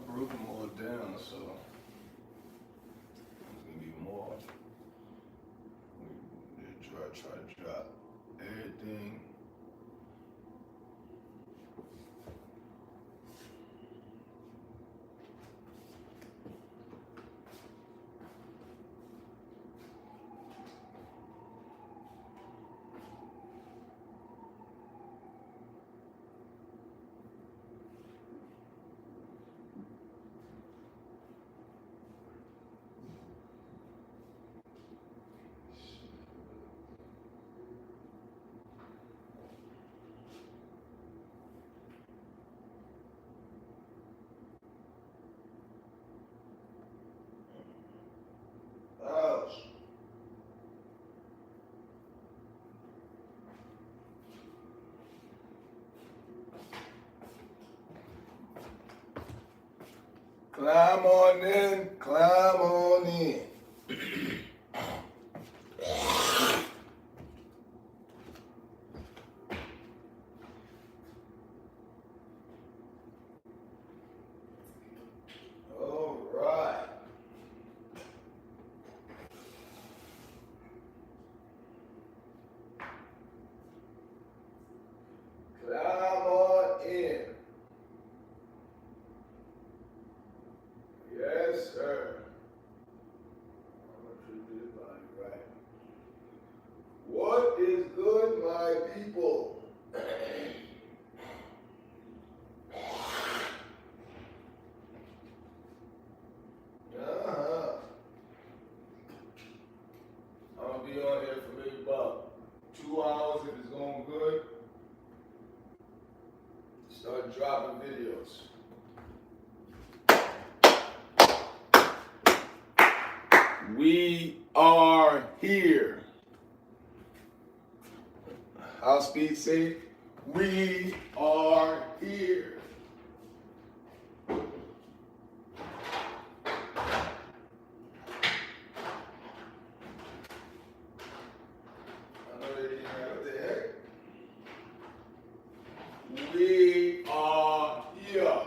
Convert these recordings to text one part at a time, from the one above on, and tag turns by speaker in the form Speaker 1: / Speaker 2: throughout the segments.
Speaker 1: broke them all down, so there's gonna be more. We try to drop everything. Ouch. Climb on in, climb on in. All right. Climb on in. Yes, sir. I'm gonna treat this body right. What is good, my people? I'm gonna be on here for maybe about 2 hours if it's going good. Start dropping videos. We are here. How speed say? We are here. We are here.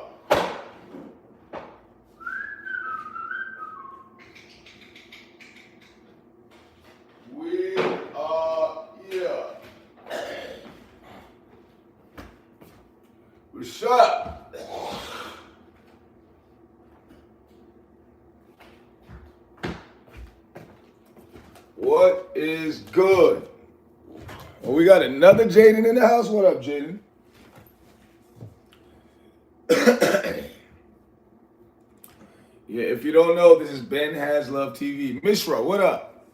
Speaker 1: We are here. What's up? What is good? Well, we got another Jaden in the house. What up, Jaden? Yeah, if you don't know, this is BenHasLuv TV. Mishra, what up?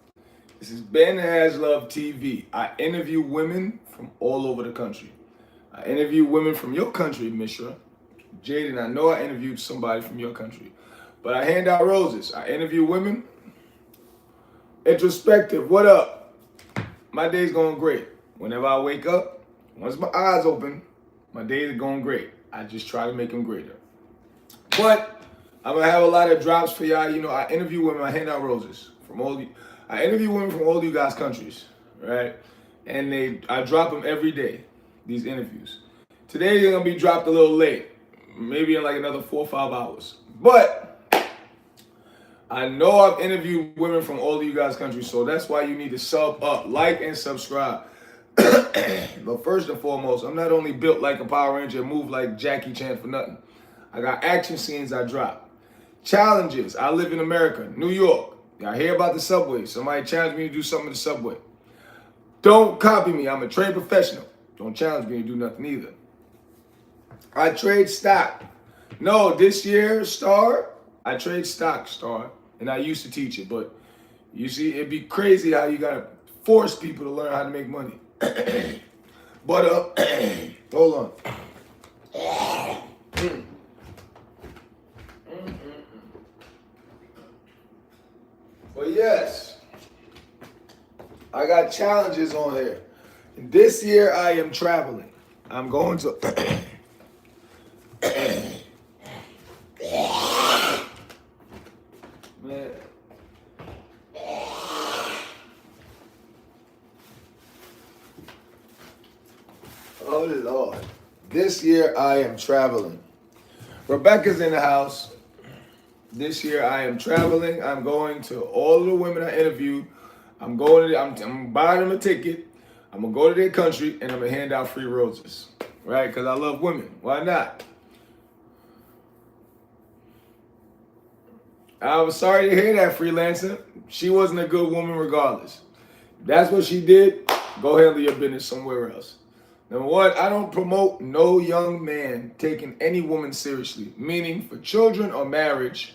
Speaker 1: This is BenHasLuv TV. I interview women from all over the country. I interview women from your country, Mishra. Jaden, I know I interviewed somebody from your country. But I hand out roses. I interview women. Introspective, what up? My day's going great. Whenever I wake up, once my eyes open, my day is going great. I just try to make them greater. But I'm going to have a lot of drops for y'all. You know, I interview women. I hand out roses from all you. I interview women from all you guys' countries, right? And I drop them every day, these interviews. Today, they're going to be dropped a little late. Maybe in like another 4 or 5 hours. But I know I've interviewed women from all of you guys' countries, so that's why you need to sub up, like, and subscribe. But first and foremost, I'm not only built like a Power Ranger and move like Jackie Chan for nothing. I got action scenes I drop. Challenges. I live in America, New York. Y'all hear about the subway. Somebody challenged me to do something in the subway. Don't copy me. I'm a trade professional. Don't challenge me to do nothing either. I trade stock. No, this year, Star, I trade stock, Star. And I used to teach it, but you see, it'd be crazy how you gotta force people to learn how to make money. But hold on. But yes, I got challenges on here. This year I am traveling. I'm going to man. Oh Lord. This year I am traveling. Rebecca's in the house. This year I am traveling. I'm going to all of the women I interviewed. I'm buying them a ticket. I'm gonna go to their country and I'm gonna hand out free roses, right? Because I love women. Why not? I was sorry to hear that, freelancer. She wasn't a good woman regardless. If that's what she did, go handle your business somewhere else. Number one, I don't promote no young man taking any woman seriously, meaning for children or marriage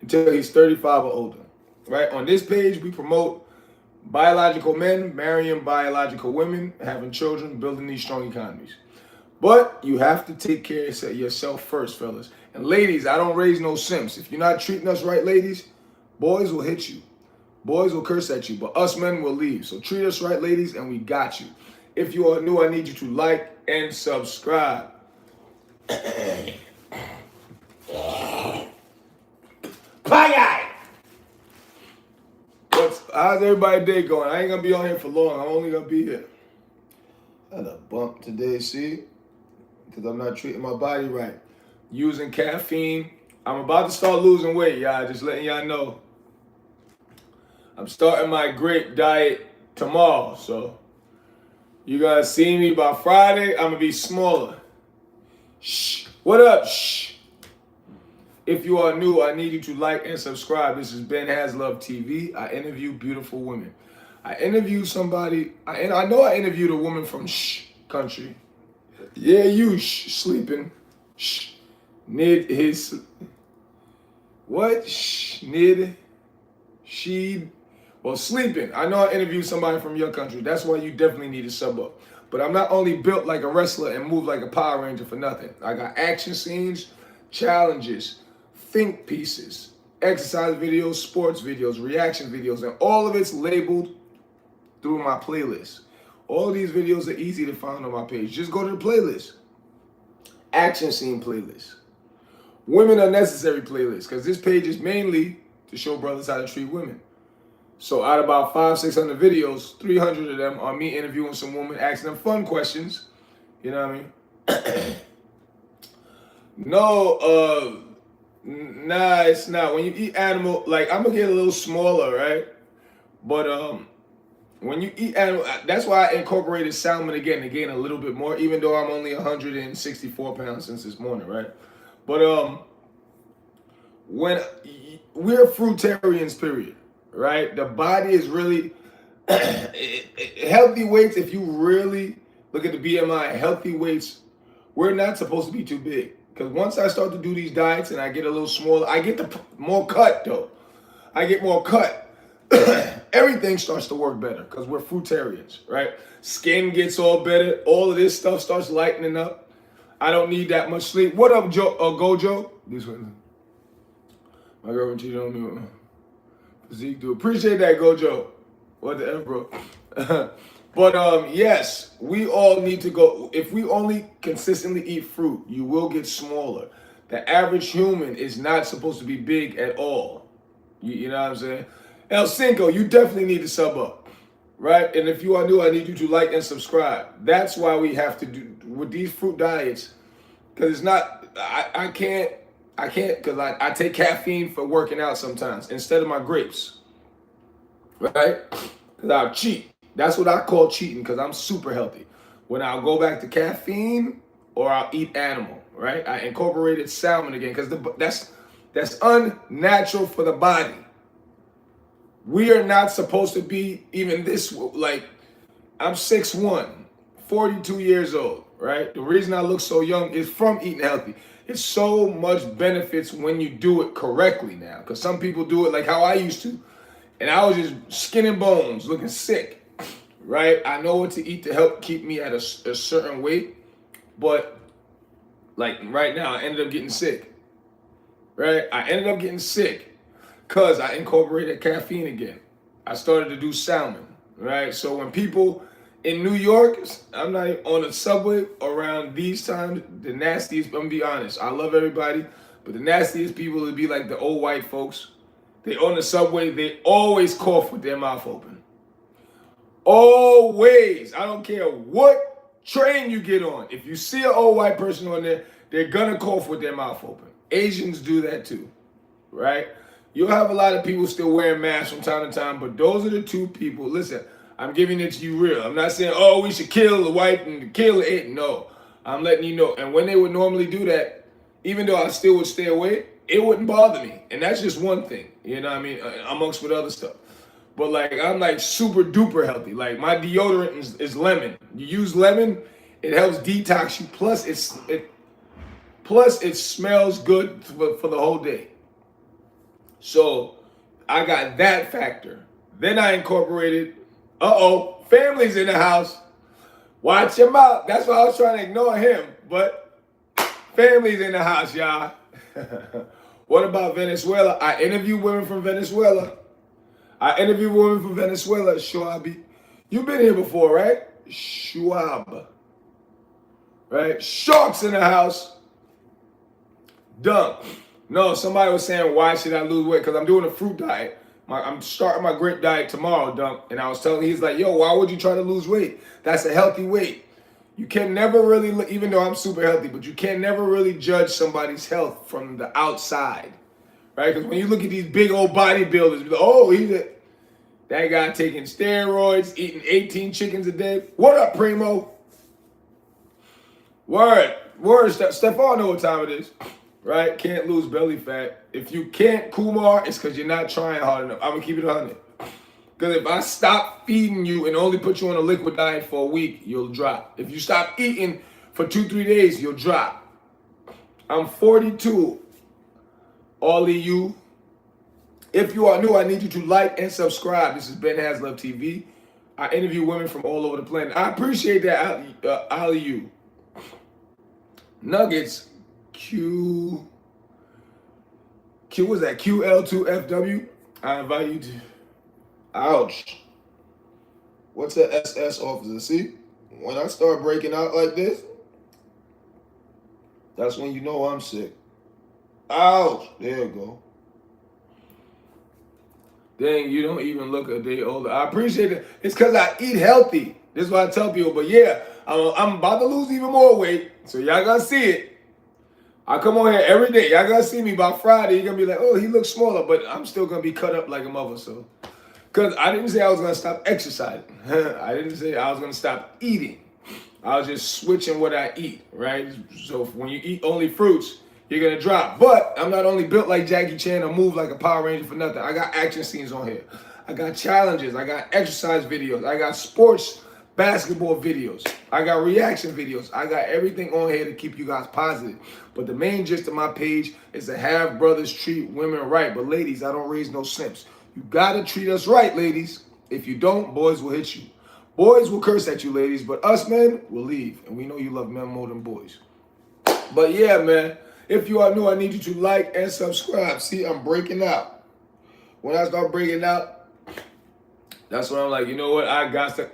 Speaker 1: until he's 35 or older, right? On this page, we promote biological men marrying biological women, having children, building these strong economies. But you have to take care of yourself first, fellas. And ladies, I don't raise no simps. If you're not treating us right, ladies, boys will hit you. Boys will curse at you, but us men will leave. So treat us right, ladies, and we got you. If you are new, I need you to like and subscribe. Bye, guys. How's everybody's day going? I ain't gonna be on here for long. I'm only gonna be here. I had a bump today, see? Because I'm not treating my body right. Using caffeine. I'm about to start losing weight, y'all. Just letting y'all know. I'm starting my grape diet tomorrow, so you guys see me by Friday. I'm gonna be smaller. Shh. What up? Shh. If you are new, I need you to like and subscribe. This is BenHasLuv TV. I interview beautiful women. I interviewed somebody, I know I interviewed a woman from country. Yeah, you sleeping. Nid his, what? Nid, she, well, sleeping. I know I interviewed somebody from your country. That's why you definitely need to sub up. But I'm not only built like a wrestler and move like a Power Ranger for nothing. I got action scenes, challenges, think pieces, exercise videos, sports videos, reaction videos, and all of it's labeled through my playlist. All of these videos are easy to find on my page. Just go to the playlist. Action scene playlist. Women are necessary playlist, because this page is mainly to show brothers how to treat women. So out of about 500-600 videos, 300 of them are me interviewing some women, asking them fun questions. You know what I mean? No, nah, it's not. When you eat animal, like, I'm gonna get a little smaller, right? But when you eat animal, that's why I incorporated salmon again to gain a little bit more, even though I'm only 164 pounds since this morning, right? But when we're fruitarians, period, right? The body is really healthy weights. If you really look at the BMI, healthy weights, we're not supposed to be too big. Because once I start to do these diets and I get a little smaller, I get the more cut though. I get more cut. Everything starts to work better because we're fruitarians, right? Skin gets all better. All of this stuff starts lightening up. I don't need that much sleep. What up, Gojo? This one. My girlfriend cheated on me. Physique, do appreciate that, Gojo. What the F, bro? But yes, we all need to go. If we only consistently eat fruit, you will get smaller. The average human is not supposed to be big at all. You know what I'm saying? El Cinco, you definitely need to sub up, right? And if you are new, I need you to like and subscribe. That's why we have to do with these fruit diets, because it's not. I can't because I take caffeine for working out sometimes instead of my grapes, right? Because I'll cheat. That's what I call cheating, because I'm super healthy. When I'll go back to caffeine or I'll eat animal, right? I incorporated salmon again because that's unnatural for the body. We are not supposed to be even this, like, I'm 6'1", 42 years old, right? The reason I look so young is from eating healthy. It's so much benefits when you do it correctly now, because some people do it like how I used to, and I was just skin and bones, looking sick. Right? I know what to eat to help keep me at a certain weight, but like right now, I ended up getting sick. Right? I ended up getting sick because I incorporated caffeine again. I started to do salmon. Right? So when people in New York, I'm not even on the subway around these times, the nastiest, I'm gonna be honest, I love everybody, but the nastiest people would be like the old white folks. They on the subway, they always cough with their mouth open. Always. I don't care what train you get on. If you see an old white person on there, they're gonna cough with their mouth open. Asians do that too, right? You'll have a lot of people still wearing masks from time to time, but those are the two people. Listen, I'm giving it to you real. I'm not saying, oh, we should kill the white and kill the Asian. No, I'm letting you know. And when they would normally do that, even though I still would stay away, it wouldn't bother me. And that's just one thing, you know what I mean, amongst with other stuff. But like, I'm like super duper healthy. Like my deodorant is lemon. You use lemon, it helps detox you. Plus it smells good for the whole day. So I got that factor. Then I incorporated, family's in the house. Watch him out. That's why I was trying to ignore him. But family's in the house, y'all. What about Venezuela? I interview women from Venezuela. Schwab. You've been here before, right? Schwab. Right? Sharks in the house. Dunk. No, somebody was saying, why should I lose weight? Because I'm doing a fruit diet. I'm starting my grape diet tomorrow, Dunk. And I was telling him, he's like, yo, why would you try to lose weight? That's a healthy weight. You can never really, even though I'm super healthy, but you can never really judge somebody's health from the outside, right? Because when you look at these big old bodybuilders, you're like, oh, that guy taking steroids, eating 18 chickens a day. What up, Primo? Word, Stefan know what time it is, right? Can't lose belly fat. If you can't, Kumar, it's because you're not trying hard enough. I'm going to keep it 100. Because if I stop feeding you and only put you on a liquid diet for a week, you'll drop. If you stop eating for 2-3 days, you'll drop. I'm 42. All of you. If you are new, I need you to like and subscribe. This is BenHasLuv TV. I interview women from all over the planet. I appreciate that, all of you. Nuggets, was that QL2FW? I invite you to... Ouch. What's an SS officer? See, when I start breaking out like this, that's when you know I'm sick. Ouch. There you go. Dang, you don't even look a day older. I appreciate it. It's because I eat healthy. This is what I tell people. But yeah, I'm about to lose even more weight. So y'all gonna see it. I come on here every day. Y'all gonna see me by Friday. You're gonna be like, oh, he looks smaller. But I'm still gonna be cut up like a mother, so. Because I didn't say I was going to stop exercising. I didn't say I was going to stop eating. I was just switching what I eat, right? So when you eat only fruits, you're going to drop. But I'm not only built like Jackie Chan or move like a Power Ranger for nothing. I got action scenes on here. I got challenges. I got exercise videos. I got sports basketball videos. I got reaction videos. I got everything on here to keep you guys positive. But the main gist of my page is to have brothers treat women right. But ladies, I don't raise no simps. You gotta treat us right, ladies. If you don't, boys will hit you. Boys will curse at you, ladies, but us men will leave. And we know you love men more than boys. But yeah, man, if you are new, I need you to like and subscribe. See, I'm breaking out. When I start breaking out, that's when I'm like, you know what? I got to...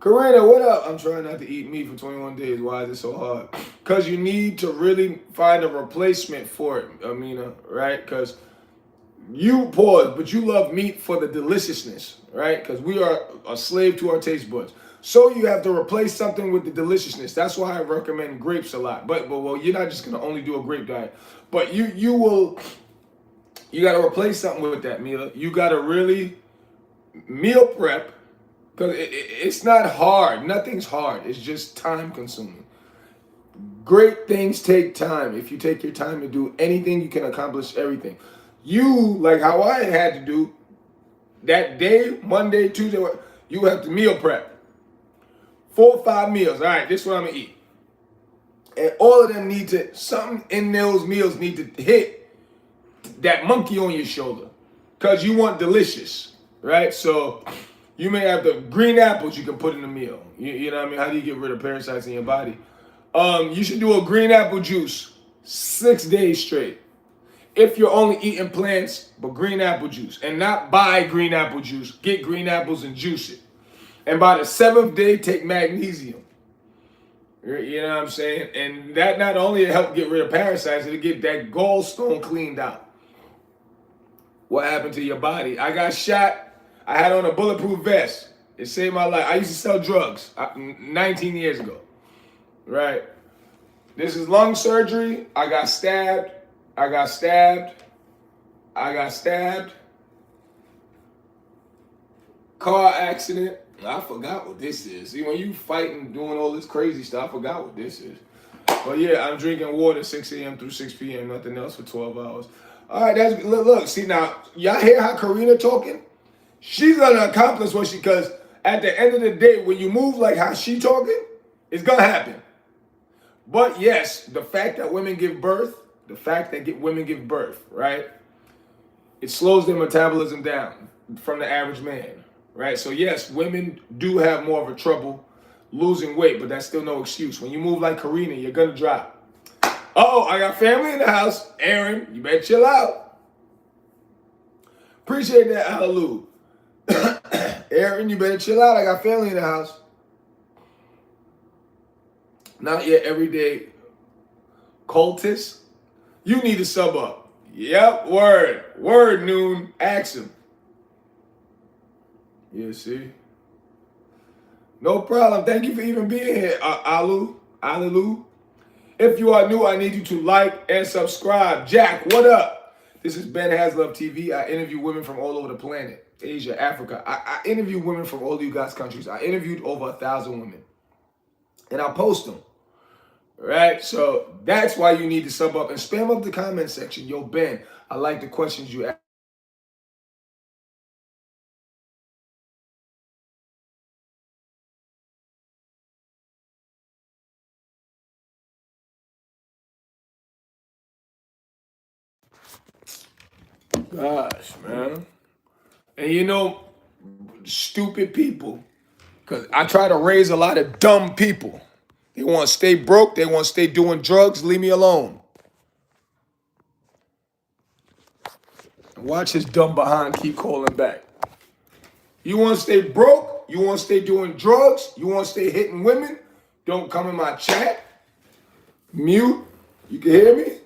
Speaker 1: Karina, what up? I'm trying not to eat meat for 21 days. Why is it so hard? Because you need to really find a replacement for it, Amina, right? Because... you pause, but you love meat for the deliciousness, right? Because we are a slave to our taste buds. So you have to replace something with the deliciousness. That's why I recommend grapes a lot. But well, you're not just gonna only do a grape diet, but you got to replace something with that, Mila. You got to really meal prep because it's not hard. Nothing's hard. It's just time consuming. Great things take time. If you take your time to do anything, you can accomplish everything. You, like how I had to do, that day, Monday, Tuesday, you have to meal prep. 4 or 5 meals. All right, this is what I'm going to eat. And all of them need to, something in those meals need to hit that monkey on your shoulder. Because you want delicious, right? So you may have the green apples you can put in the meal. You know what I mean? How do you get rid of parasites in your body? You should do a green apple juice 6 days straight. If you're only eating plants, but green apple juice. And not buy green apple juice. Get green apples and juice it. And by the 7th day, take magnesium. You know what I'm saying? And that not only help get rid of parasites, it'll get that gallstone cleaned out. What happened to your body? I got shot. I had on a bulletproof vest. It saved my life. I used to sell drugs 19 years ago. Right? This is lung surgery. I got stabbed. I got stabbed. I got stabbed. Car accident. I forgot what this is. See, when you fighting, doing all this crazy stuff, I forgot what this is. But yeah, I'm drinking water 6 a.m. through 6 p.m. Nothing else for 12 hours. All right, that's look. See now, y'all hear how Karina talking? She's gonna accomplish what she. Because at the end of the day, when you move like how she talking, it's gonna happen. But yes, the fact that women give birth, women give birth, right? It slows their metabolism down from the average man, right? So yes, women do have more of a trouble losing weight, but that's still no excuse. When you move like Karina, you're gonna drop. Uh-oh, I got family in the house. Aaron, you better chill out. Appreciate that, hallelujah. Aaron, you better chill out. I got family in the house. Not yet everyday cultist. You need to sub up. Yep, word. Word, Noon. Ask him. Yeah, see? No problem. Thank you for even being here, Alu. Alu. If you are new, I need you to like and subscribe. Jack, what up? This is BenHasLuv TV. I interview women from all over the planet. Asia, Africa. I interview women from all of you guys' countries. I interviewed over 1,000 women. And I post them. Right? So that's why you need to sub up and spam up the comment section. Yo, Ben, I like the questions you ask. Gosh, man. And you know, stupid people. Because I try to raise a lot of dumb people. They want to stay broke. They want to stay doing drugs. Leave me alone. Watch his dumb behind keep calling back. You want to stay broke? You want to stay doing drugs? You want to stay hitting women? Don't come in my chat. Mute. You can hear me?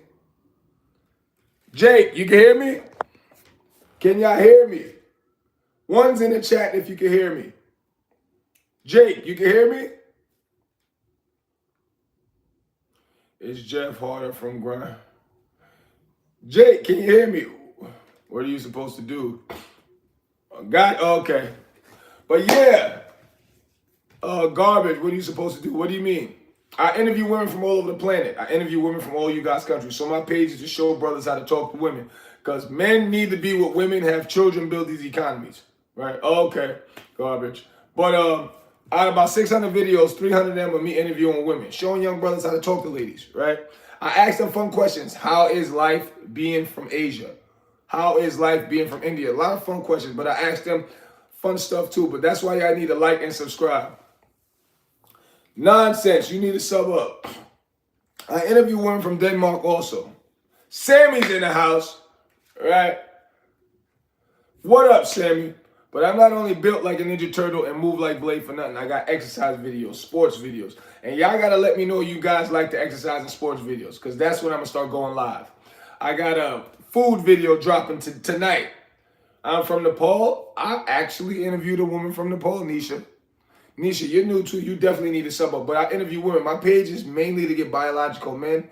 Speaker 1: Jake, you can hear me? Can y'all hear me? One's in the chat if you can hear me. Jake, you can hear me? It's Jeff Harder from Grind. Jake, can you hear me? What are you supposed to do? God, okay. But yeah, garbage, what are you supposed to do? What do you mean? I interview women from all over the planet. I interview women from all you guys' countries. So my page is to show brothers how to talk to women. Because men need to be with women, have children, build these economies. Right? Okay, garbage. But out of about 600 videos, 300 of them are me interviewing women, showing young brothers how to talk to ladies, right? I ask them fun questions. How is life being from Asia? How is life being from India? A lot of fun questions, but I ask them fun stuff too. But that's why y'all need to like and subscribe. Nonsense. You need to sub up. I interview women from Denmark also. Sammy's in the house, right? What up, Sammy? But I'm not only built like a Ninja Turtle and move like Blade for nothing. I got exercise videos, sports videos. And y'all got to let me know you guys like the exercise and sports videos because that's when I'm going to start going live. I got a food video dropping tonight. I'm from Nepal. I actually interviewed a woman from Nepal, Nisha. Nisha, you're new too. You definitely need to sub up. But I interview women. My page is mainly to get biological men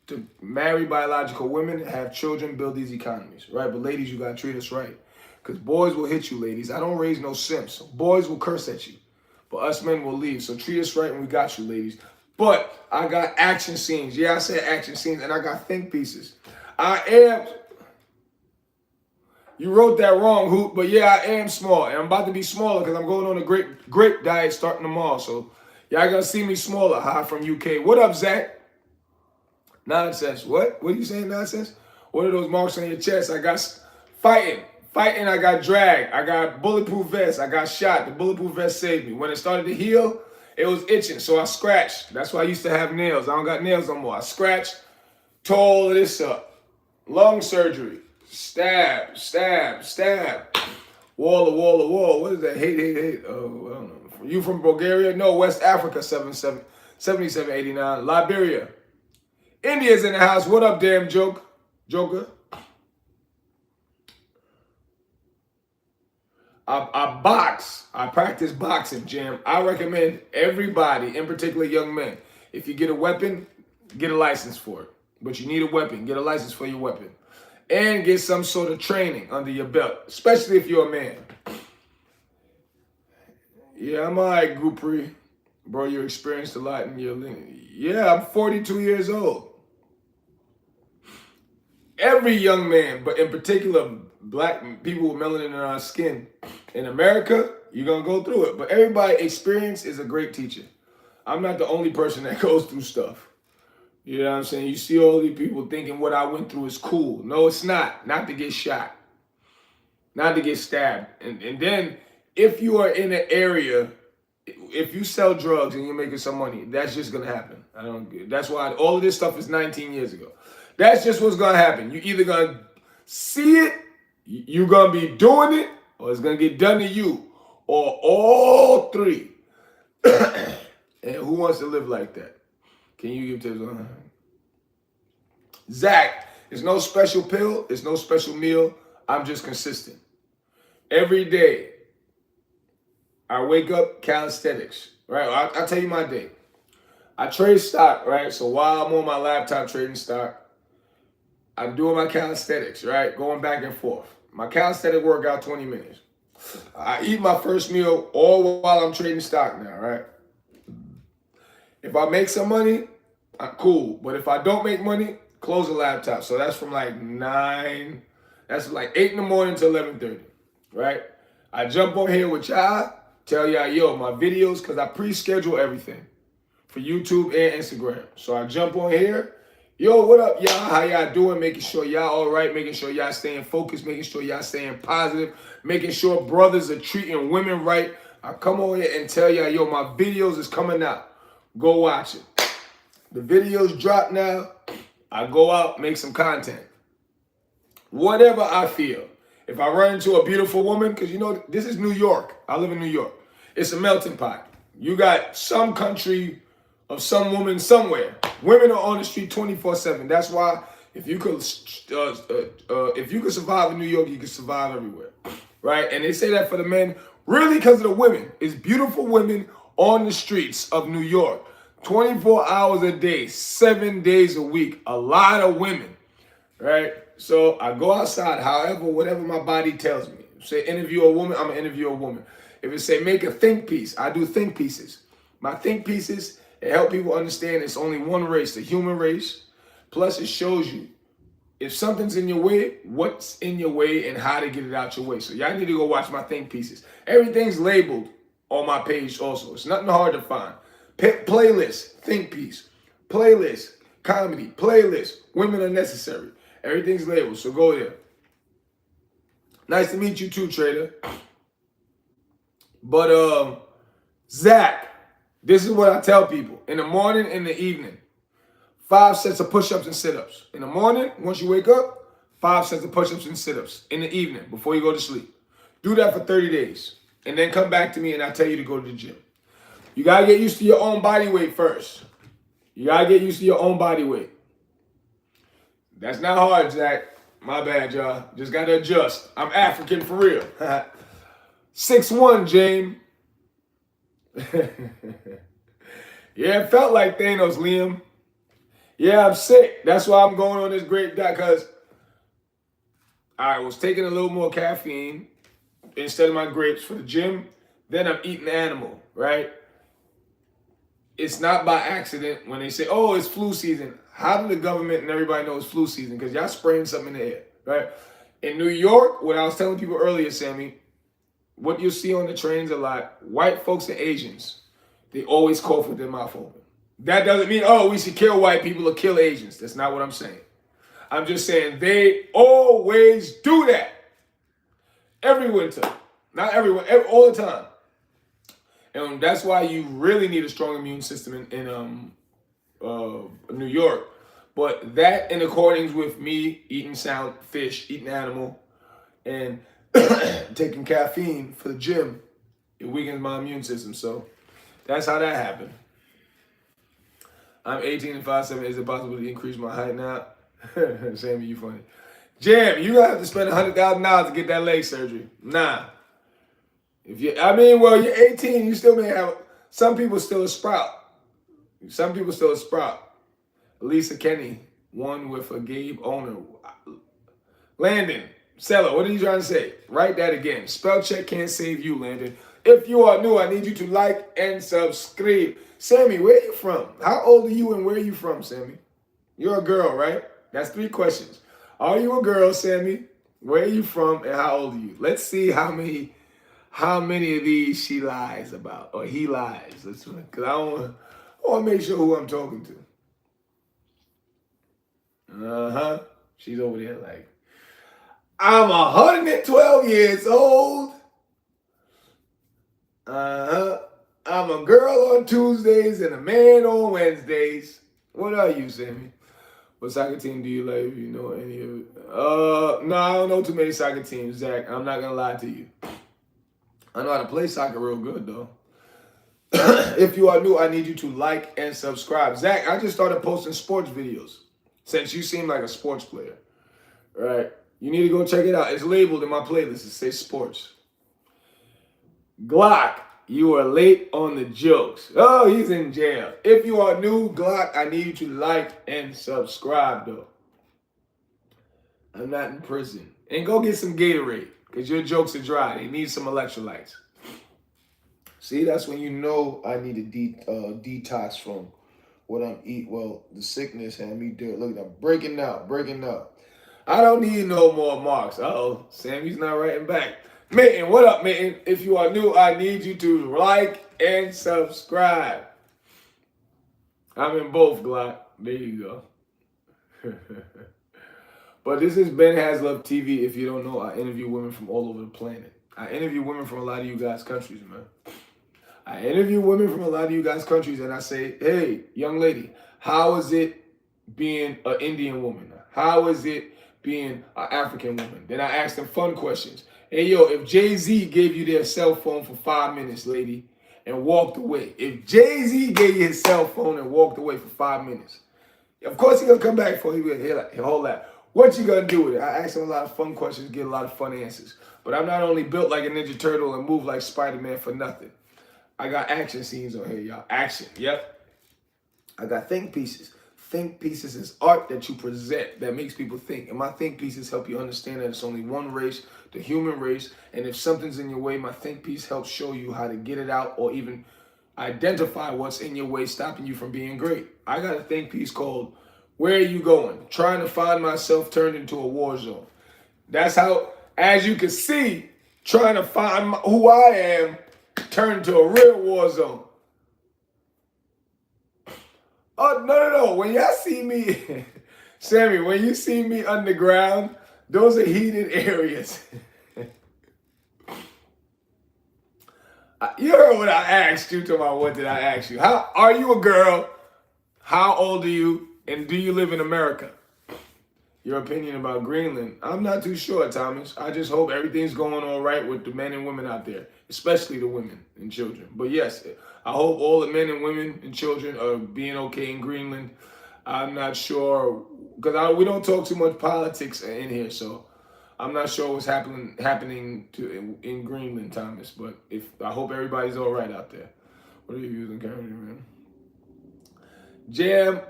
Speaker 1: to marry biological women, have children, build these economies, right? But ladies, you got to treat us right. Because boys will hit you, ladies. I don't raise no simps. Boys will curse at you. But us men will leave. So treat us right and we got you, ladies. But I got action scenes. Yeah, I said action scenes. And I got think pieces. You wrote that wrong, Hoot. But yeah, I am small. And I'm about to be smaller because I'm going on a grape diet starting tomorrow. So y'all going to see me smaller. Hi from UK. What up, Zach? Nonsense. What? What are you saying, nonsense? What are those marks on your chest? I got fighting. Fighting, I got dragged. I got bulletproof vest. I got shot. The bulletproof vest saved me. When it started to heal, it was itching. So I scratched. That's why I used to have nails. I don't got nails no more. I scratched, tore all of this up. Lung surgery. Stab, stab, stab. Wall to wall to wall. What is that? Hate, hate, hate. Oh, I don't know. You from Bulgaria? No, West Africa, 7789. Liberia. India's in the house. What up, damn Joker? I box. I practice boxing, Jam. I recommend everybody, in particular young men, if you get a weapon, get a license for it. but you need a weapon. Get a license for your weapon. And get some sort of training under your belt, especially if you're a man. Yeah, I'm all right, Goopri. Bro, you experienced a lot in your life. Yeah, I'm 42 years old. Every young man, but in particular, black people with melanin in our skin, in America, you're going to go through it. But everybody, experience is a great teacher. I'm not the only person that goes through stuff. You know what I'm saying? You see all these people thinking what I went through is cool. No, it's not. Not to get shot. Not to get stabbed. And then if you are in an area, if you sell drugs and you're making some money, that's just going to happen. That's why all of this stuff is 19 years ago. That's just what's going to happen. You're either going to see it, you're going to be doing it, or it's going to get done to you, or all three. And who wants to live like that? Can you give tips on that? Zach, it's no special pill. It's no special meal. I'm just consistent. Every day, I wake up, calisthenics, right? I'll tell you my day. I trade stock, right? So while I'm on my laptop trading stock, I'm doing my calisthenics, right? Going back and forth. My calisthenic workout, 20 minutes. I eat my first meal all while I'm trading stock now, right? If I make some money, I'm cool. But if I don't make money, close the laptop. So that's from like 9, that's like 8 in the morning to 11:30, right? I jump on here with y'all, tell y'all, yo, my videos, because I pre-schedule everything for YouTube and Instagram. So I jump on here. Yo, what up, y'all? How y'all doing? Making sure y'all all right, making sure y'all staying focused, making sure y'all staying positive, making sure brothers are treating women right. I come on here and tell y'all, yo, my videos is coming out. Go watch it. The videos drop now. I go out, make some content. Whatever I feel. If I run into a beautiful woman, because you know, this is New York. I live in New York. It's a melting pot. You got some country of some woman somewhere. Women are on the street 24/7. That's why if you could survive in New York, you can survive everywhere, right? And they say that for the men, really because of the women. It's beautiful women on the streets of New York, 24 hours a day, 7 days a week. A lot of women, right? So I go outside, however, whatever my body tells me. Say interview a woman, I'm gonna interview a woman. If it say make a think piece, I do think pieces. My think pieces, it help people understand it's only one race, the human race. Plus it shows you if something's in your way, what's in your way and how to get it out your way. So y'all need to go watch my think pieces. Everything's labeled on my page also. It's nothing hard to find. Playlist, think piece. Playlist, comedy. Playlist, women are necessary. Everything's labeled, so go there. Nice to meet you too, Trader. But Zach, this is what I tell people. In the morning, in the evening, 5 sets of push-ups and sit-ups. In the morning, once you wake up, 5 sets of push-ups and sit-ups. In the evening, before you go to sleep. Do that for 30 days. And then come back to me and I'll tell you to go to the gym. You got to get used to your own body weight first. You got to get used to your own body weight. That's not hard, Zach. My bad, y'all. Just got to adjust. I'm African for real. 6'1", James. Yeah, it felt like Thanos, Liam. Yeah, I'm sick. That's why I'm going on this great diet, because I was taking a little more caffeine instead of my grapes for the gym. Then I'm eating animal, right? It's not by accident when they say, oh, it's flu season. How do the government and everybody know it's flu season? Because y'all spraying something in the air, right? In New York, what I was telling people earlier, Sammy, what you see on the trains a lot, white folks and Asians, they always cough with their mouth open. That doesn't mean, oh, we should kill white people or kill Asians. That's not what I'm saying. I'm just saying they always do that. Every winter. Not everyone, all the time. And that's why you really need a strong immune system in New York. But that in accordance with me eating sound fish, eating animal, and taking caffeine for the gym, it weakens my immune system. So that's how that happened. I'm 18 and 5'7". Is it possible to increase my height now? Sammy, you funny. Jam, you have to spend $100,000 to get that leg surgery. Nah. Well, you're 18, you still may have, some people still a sprout. Some people still a sprout. Lisa Kenny, one with a Gabe owner. Landon, Seller, what are you trying to say? Write that again. Spell check can't save you, Landon. If you are new, I need you to like and subscribe. Sammy, where are you from? How old are you and where are you from, Sammy? You're a girl, right? That's 3 questions. Are you a girl, Sammy? Where are you from and how old are you? Let's see how many of these she lies about or he lies. Because I want to make sure who I'm talking to. Uh-huh. She's over there like, I'm 112 years old. Uh-huh. I'm a girl on Tuesdays and a man on Wednesdays. What are you, Sammy? What soccer team do you like? You know any of it? No, I don't know too many soccer teams, Zach. I'm not gonna lie to you. I know how to play soccer real good though. If you are new, I need you to like and subscribe. Zach, I just started posting sports videos since you seem like a sports player. All right. You need to go check it out. It's labeled in my playlist. It says sports. Glock, you are late on the jokes. Oh, he's in jail. If you are new, Glock, I need you to like and subscribe, though. I'm not in prison. And go get some Gatorade, because your jokes are dry. They need some electrolytes. See, that's when you know I need a detox from what I'm eating. Well, the sickness had me do it. Look, I'm breaking out. I don't need no more marks. Uh-oh, Sammy's not writing back. Mitten, what up, Mitten? If you are new, I need you to like and subscribe. I'm in both, Glock. There you go. But this is BenHasLuv TV. If you don't know, I interview women from all over the planet. I interview women from a lot of you guys' countries, man. I interview women from a lot of you guys' countries, and I say, hey, young lady, how is it being an Indian woman? How is it being an African woman? Then I ask them fun questions. Hey, yo, if Jay-Z gave you their cell phone for 5 minutes, lady, and walked away. If Jay-Z gave you his cell phone and walked away for 5 minutes, of course he's going to come back for you. He'll hold that. What you going to do with it? I ask him a lot of fun questions, get a lot of fun answers. But I'm not only built like a Ninja Turtle and move like Spider-Man for nothing. I got action scenes on here, y'all. Action, yep. I got think pieces. Think pieces is art that you present that makes people think. And my think pieces help you understand that it's only one race, the human race. And if something's in your way, my think piece helps show you how to get it out or even identify what's in your way, stopping you from being great. I got a think piece called, Where Are You Going? Trying to Find Myself Turned into a War Zone. That's how, as you can see, trying to find who I am turned to a real war zone. Oh, no. When y'all see me, Sammy, when you see me underground, those are heated areas. You heard what I asked you. Talking about what did I ask you? How are you a girl? How old are you? And do you live in America? Your opinion about Greenland? I'm not too sure, Thomas. I just hope everything's going all right with the men and women out there, especially the women and children. But yes, I hope all the men and women and children are being okay in Greenland. I'm not sure, because we don't talk too much politics in here, so I'm not sure what's happening in Greenland, Thomas. But I hope everybody's all right out there. What are you using, man? Jam.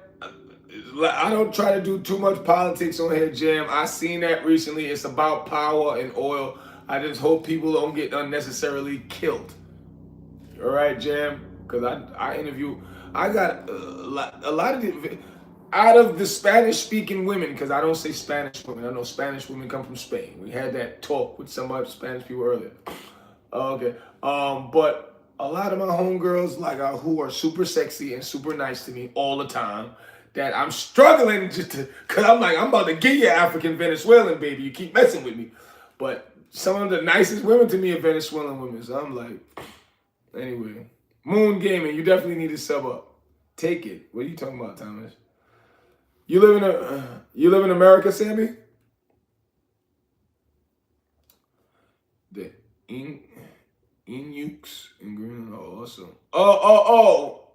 Speaker 1: I don't try to do too much politics on here, Jam. I seen that recently. It's about power and oil. I just hope people don't get unnecessarily killed. All right, Jam? Because I interview, I got a lot of out of the Spanish-speaking women, because I don't say Spanish women. I know Spanish women come from Spain. We had that talk with some of the Spanish people earlier. Okay. But a lot of my homegirls, like who are super sexy and super nice to me all the time, that I'm struggling just to, because I'm about to get you African Venezuelan, baby. You keep messing with me. But some of the nicest women to me are Venezuelan women. So I'm like, anyway. Moon Gaming, you definitely need to sub up. Take it. What are you talking about, Thomas? You live in America, Sammy? The Inuks in Greenland are awesome. Oh,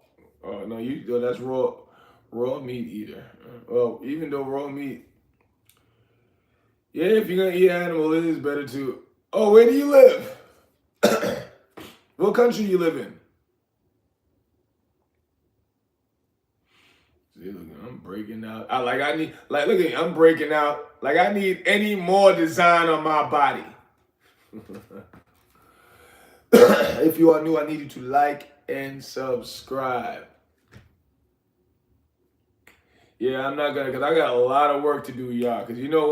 Speaker 1: no, that's raw meat eater. Well, even though raw meat, yeah, if you're gonna eat animal, it is better to. Oh, where do you live? What country you live in? See, look, I'm breaking out. I need, like, look at me, I'm breaking out. Like, I need any more design on my body. If you are new, I need you to like and subscribe. Yeah, I'm not gonna, cause I got a lot of work to do, y'all. Cause you know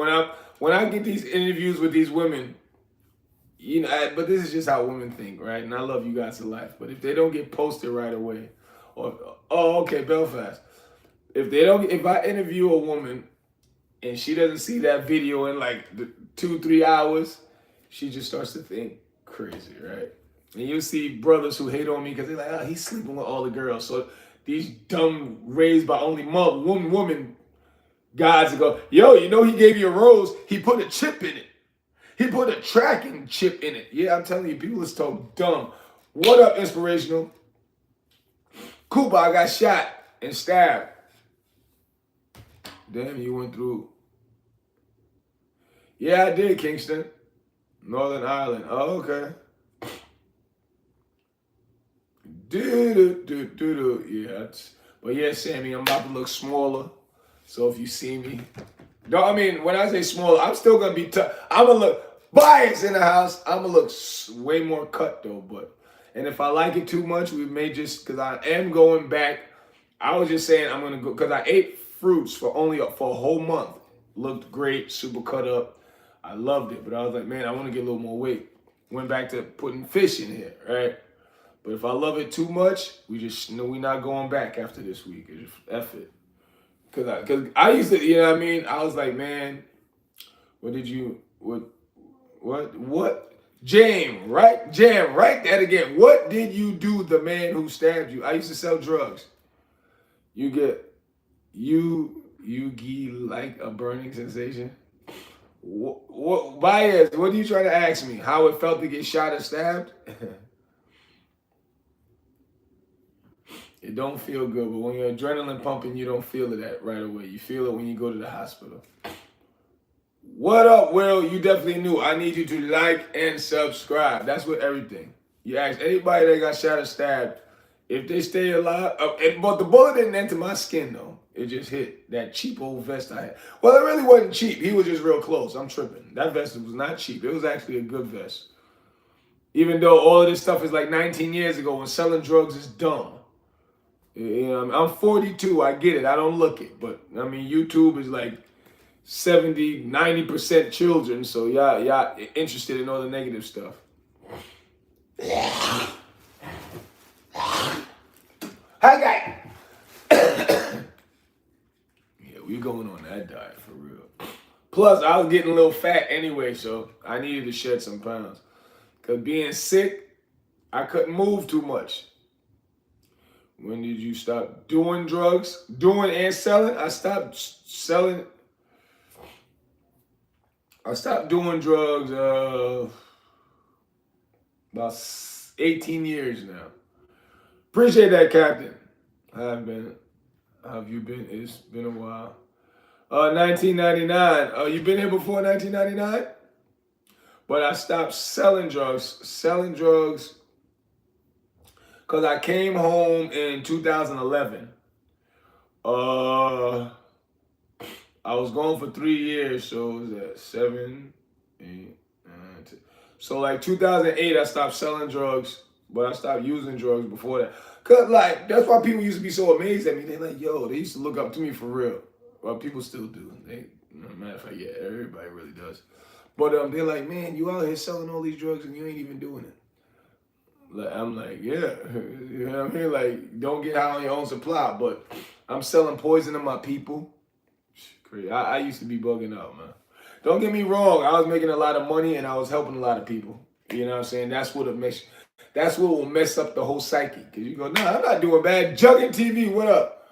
Speaker 1: when I get these interviews with these women, you know, but this is just how women think, right? And I love you guys to life. But if they don't get posted right away, or oh, okay, Belfast. If I interview a woman and she doesn't see that video in like 2-3 hours, she just starts to think crazy, right? And you see brothers who hate on me because they're like, oh, he's sleeping with all the girls. So these dumb, raised by only one woman guys that go, yo, you know he gave you a rose, he put a chip in it. He put a tracking chip in it. Yeah, I'm telling you, people is so dumb. What up, Inspirational? Cooper, I got shot and stabbed. Damn, you went through. Yeah, I did, Kingston. Northern Ireland. Oh, okay. Yeah, but yeah, Sammy, I'm about to look smaller. So if you see me, I mean, when I say smaller, I'm still gonna be tough. I'm gonna look biased in the house. I'm gonna look way more cut though. And if I like it too much, we may just, because I am going back. I was just saying I'm gonna go because I ate fruits for a whole month. Looked great, super cut up. I loved it, but I was like, man, I want to get a little more weight. Went back to putting fish in here, right? But if I love it too much, we just know we're not going back after this week. It's just F it. Cause I used to, you know what I mean? I was like, man, what? Jam, right that again. What did you do, the man who stabbed you? I used to sell drugs. You get like a burning sensation. What Baez, what are you trying to ask me? How it felt to get shot or stabbed? It don't feel good, but when your adrenaline pumping, you don't feel it right away. You feel it when you go to the hospital. What up, Will? You definitely knew. I need you to like and subscribe. That's with everything. You ask anybody that got shot or stabbed, if they stay alive, but the bullet didn't enter my skin, though. It just hit that cheap old vest I had. Well, it really wasn't cheap. He was just real close. I'm tripping. That vest was not cheap. It was actually a good vest. Even though all of this stuff is like 19 years ago when selling drugs is dumb. You know, I'm 42. I get it. I don't look it. But, I mean, YouTube is like 70, 90% children. So, y'all interested in all the negative stuff. Hi, guy. Yeah, we going on that diet for real. Plus, I was getting a little fat anyway, so I needed to shed some pounds. Because being sick, I couldn't move too much. When did you stop doing drugs? Doing and selling? I stopped selling. I stopped doing drugs about 18 years now. Appreciate that, Captain. How have you been? It's been a while. 1999. You been here before 1999? But I stopped selling drugs. Because I came home in 2011. I was gone for 3 years, so it was at 7, 8, 9, 10. So like 2008, I stopped selling drugs, but I stopped using drugs before that. Cause like, that's why people used to be so amazed at me. They're like, yo, they used to look up to me for real. Well, people still do. Matter of fact, yeah, everybody really does. But they're like, man, you out here selling all these drugs and you ain't even doing it. Like, I'm like, yeah, you know what I mean? Like, don't get high on your own supply, but I'm selling poison to my people. Crazy. I used to be bugging out, man. Don't get me wrong, I was making a lot of money and I was helping a lot of people. You know what I'm saying? That's what will mess up the whole psyche. Cause you go, nah, I'm not doing bad. Jugging TV, what up?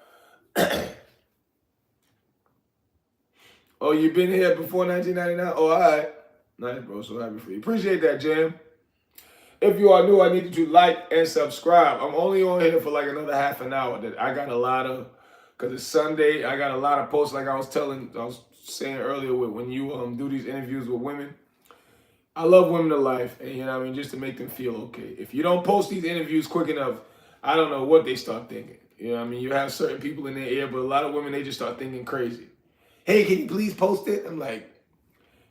Speaker 1: Oh, you been here before 1999? Oh, all right. Nice, bro. So happy for you. Appreciate that, Jam. If you are new, I need you to like and subscribe. I'm only on here for like another half an hour. That I got a lot of, because it's Sunday, I got a lot of posts like I was saying earlier with when you do these interviews with women. I love women to life, and you know what I mean, just to make them feel okay. If you don't post these interviews quick enough, I don't know what they start thinking. You know what I mean? You have certain people in their ear, but a lot of women, they just start thinking crazy. Hey, can you please post it? I'm like,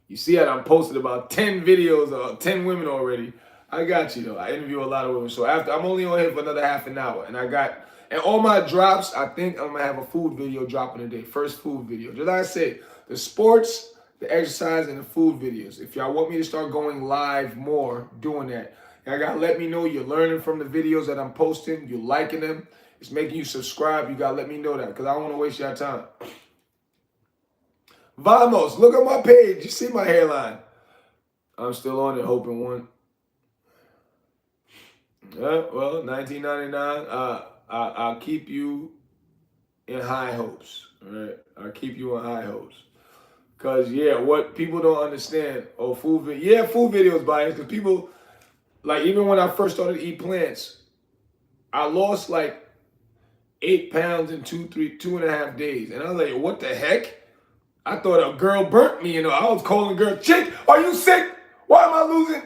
Speaker 1: you see that I'm posted about 10 videos of 10 women already. I got you though. I interview a lot of women. So after, I'm only on here for another half an hour. And all my drops, I think I'm gonna have a food video dropping today. First food video. Just like I said, the sports, the exercise, and the food videos. If y'all want me to start going live more, doing that, y'all gotta let me know you're learning from the videos that I'm posting, you're liking them, it's making you subscribe. You gotta let me know that, because I don't wanna waste your time. Vamos, look at my page. You see my hairline. I'm still on it, hoping one. Yeah, well, 1999. I'll keep you in high hopes. All right, I'll keep you in high hopes. Cause yeah, what people don't understand. Oh, food videos bias. Cause people, like, even when I first started to eat plants, I lost like 8 pounds in 2.5 days, and I was like, what the heck? I thought a girl burnt me, I was calling girl, chick, are you sick? Why am I losing?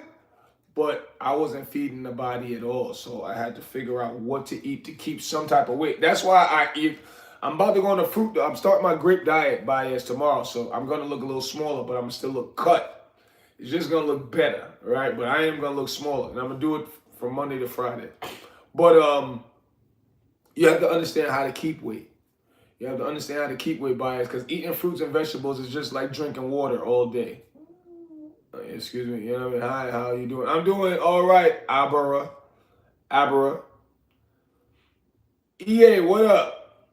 Speaker 1: But I wasn't feeding the body at all. So I had to figure out what to eat to keep some type of weight. That's why I'm about to go on a fruit. I'm starting my grape diet by tomorrow. So I'm going to look a little smaller, but I'm going to still look cut. It's just going to look better, right? But I am going to look smaller. And I'm going to do it from Monday to Friday. But you have to understand how to keep weight. You have to understand how to keep weight bias, because eating fruits and vegetables is just like drinking water all day. Excuse me, you know what I mean? Hi, how you doing? I'm doing all right, Abra. EA, what up?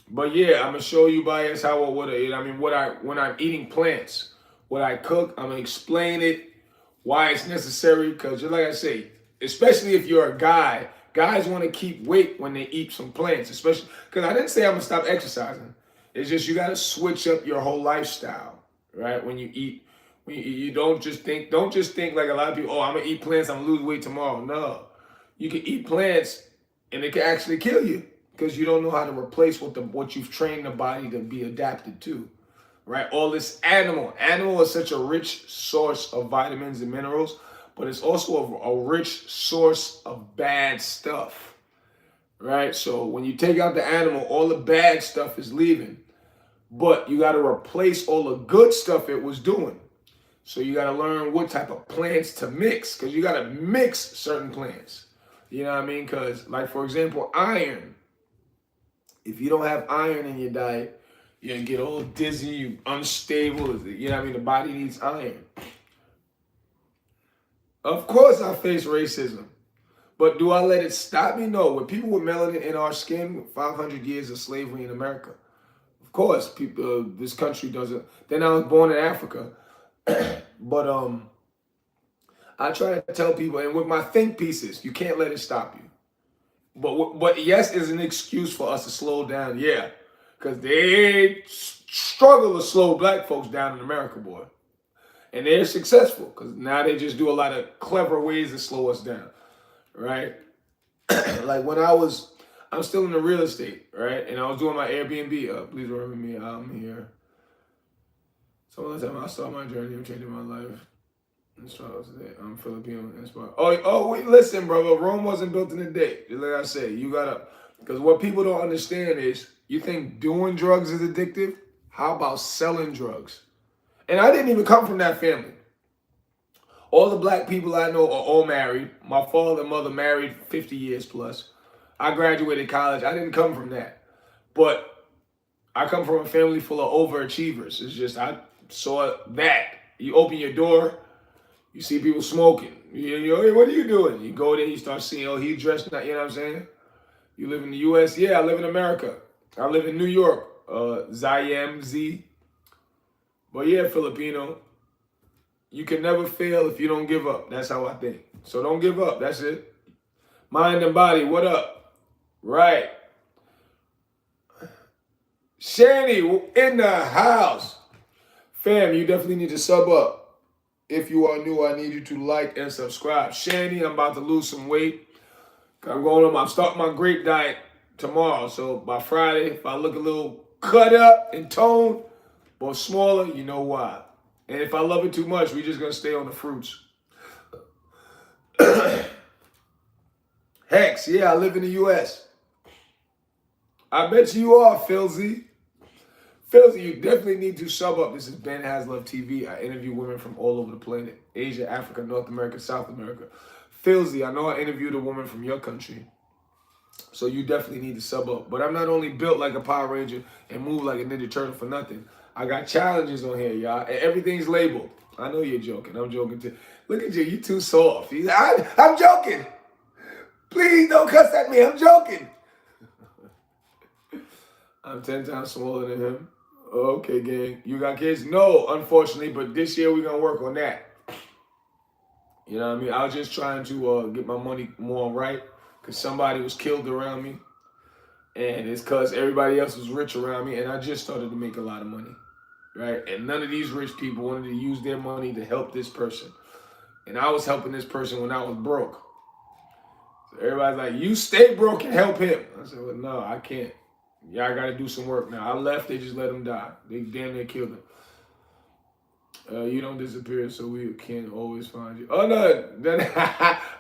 Speaker 1: But yeah, I'm gonna show you bias how or what I eat. I mean, when I'm eating plants, what I cook, I'm gonna explain it, why it's necessary, because just like I say, especially if you're a guy, guys want to keep weight when they eat some plants, especially because I didn't say I'm gonna stop exercising. It's just you gotta switch up your whole lifestyle, right? When you eat, you don't just think like a lot of people, oh, I'm gonna eat plants, I'm gonna lose weight tomorrow. No, you can eat plants and it can actually kill you because you don't know how to replace what you've trained the body to be adapted to, right? All this animal is such a rich source of vitamins and minerals, but it's also a rich source of bad stuff, right? So when you take out the animal, all the bad stuff is leaving, but you got to replace all the good stuff it was doing. So you got to learn what type of plants to mix, because you got to mix certain plants. You know what I mean? Because, like, for example, iron. If you don't have iron in your diet, you're going to get all dizzy, you unstable. You know what I mean? The body needs iron. Of course I face racism, but do I let it stop me? No. With people with melanin in our skin, 500 years of slavery in America, of course, people, this country doesn't. Then I was born in Africa, but I try to tell people, and with my think pieces, you can't let it stop you. But yes, is an excuse for us to slow down, yeah, because they struggle to slow black folks down in America, boy. And they're successful because now they just do a lot of clever ways to slow us down, right? Like when I'm still in the real estate, right? And I was doing my Airbnb. Please remember me, I'm here. So one time I started my journey of changing my life. I'm Filipino inspired. Oh, wait, listen, brother. Rome wasn't built in a day. Just like I said, you gotta, because what people don't understand is, you think doing drugs is addictive? How about selling drugs? And I didn't even come from that family. All the black people I know are all married. My father and mother married 50 years plus. I graduated college. I didn't come from that. But I come from a family full of overachievers. It's just, I saw that. You open your door, you see people smoking. Hey, what are you doing? You go there, you start seeing, oh, he dressed, you know what I'm saying? You live in the U.S.? Yeah, I live in America. I live in New York. Z. But yeah, Filipino, you can never fail if you don't give up. That's how I think. So don't give up. That's it. Mind and body, what up? Right. Shani in the house. Fam, you definitely need to sub up. If you are new, I need you to like and subscribe. Shani, I'm about to lose some weight. I'm starting my grape diet tomorrow. So by Friday, if I look a little cut up and toned, or smaller, you know why. And if I love it too much, we're just going to stay on the fruits. Hex, yeah, I live in the U.S. I bet you are, Philzy. Philzy, you definitely need to sub up. This is BenHasLuv TV. I interview women from all over the planet. Asia, Africa, North America, South America. Philzy, I know I interviewed a woman from your country. So you definitely need to sub up. But I'm not only built like a Power Ranger and move like a Ninja Turtle for nothing. I got challenges on here, y'all. And everything's labeled. I know you're joking. I'm joking too. Look at you. You too soft. I'm joking. Please don't cuss at me. I'm joking. I'm 10 times smaller than him. Okay, gang. You got kids? No, unfortunately. But this year we're going to work on that. You know what I mean? I was just trying to get my money more right. Because somebody was killed around me. And it's because everybody else was rich around me. And I just started to make a lot of money. Right? And none of these rich people wanted to use their money to help this person. And I was helping this person when I was broke. So everybody's like, you stay broke and help him. I said, well, no, I can't. Yeah, I got to do some work now. I left. They just let him die. They damn near killed him. You don't disappear, so we can always find you. Oh, no.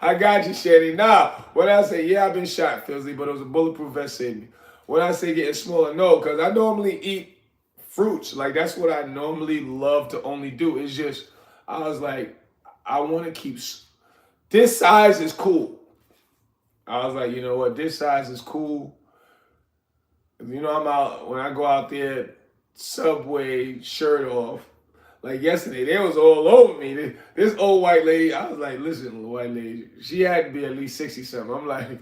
Speaker 1: I got you, Shetty. Nah, when I say, yeah, I've been shot, Philzy, but it was a bulletproof vest saved me. When I say getting smaller, no, because I normally eat fruits. Like, that's what I normally love to only do. It's just, I was like, I want to keep, this size is cool. I was like, you know what, this size is cool. You know, I'm out, when I go out there, Subway, shirt off. Like yesterday, they was all over me. This old white lady, I was like, listen, white lady, she had to be at least 60-something. I'm like,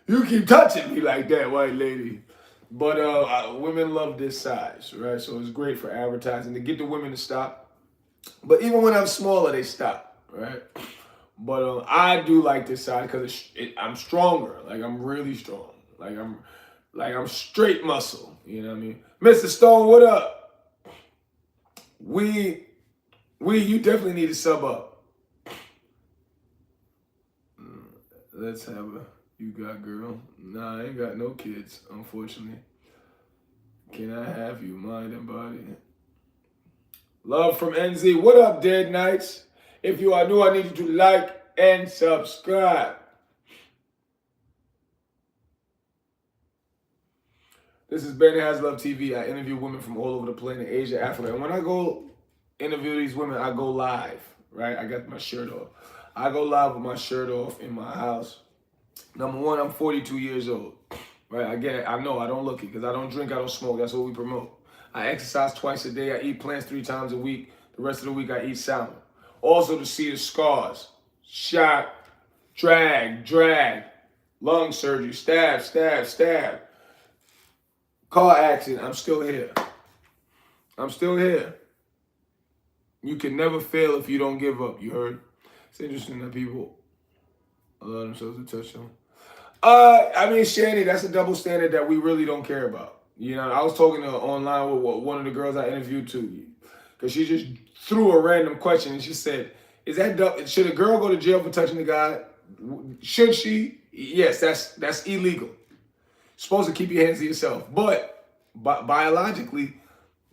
Speaker 1: you keep touching me like that, white lady. But women love this size, right? So it's great for advertising to get the women to stop. But even when I'm smaller, they stop, right? But I do like this size because I'm stronger. Like, I'm really strong. Like I'm straight muscle. You know what I mean? Mr. Stone, what up? You definitely need to sub up. Let's have a, you got girl. Nah, I ain't got no kids, unfortunately. Can I have you, mind and body? Love from NZ. What up, Dead Knights? If you are new, I need you to like and subscribe. This is BenHasLuv TV. I interview women from all over the planet, Asia, Africa. And when I go interview these women, I go live, right? I got my shirt off. I go live with my shirt off in my house. Number one, I'm 42 years old, right? I get it. I know I don't look it because I don't drink, I don't smoke. That's what we promote. I exercise twice a day. I eat plants 3 times a week. The rest of the week, I eat salmon. Also, to see the scars, shot, drag, lung surgery, stab. Car accident, I'm still here. I'm still here. You can never fail if you don't give up, you heard? It's interesting that people allow themselves to touch them. I mean, Shanny, that's a double standard that we really don't care about. You know, I was talking to online with one of the girls I interviewed too, because she just threw a random question and she said, should a girl go to jail for touching a guy? Should she? Yes, that's illegal. Supposed to keep your hands to yourself. But biologically,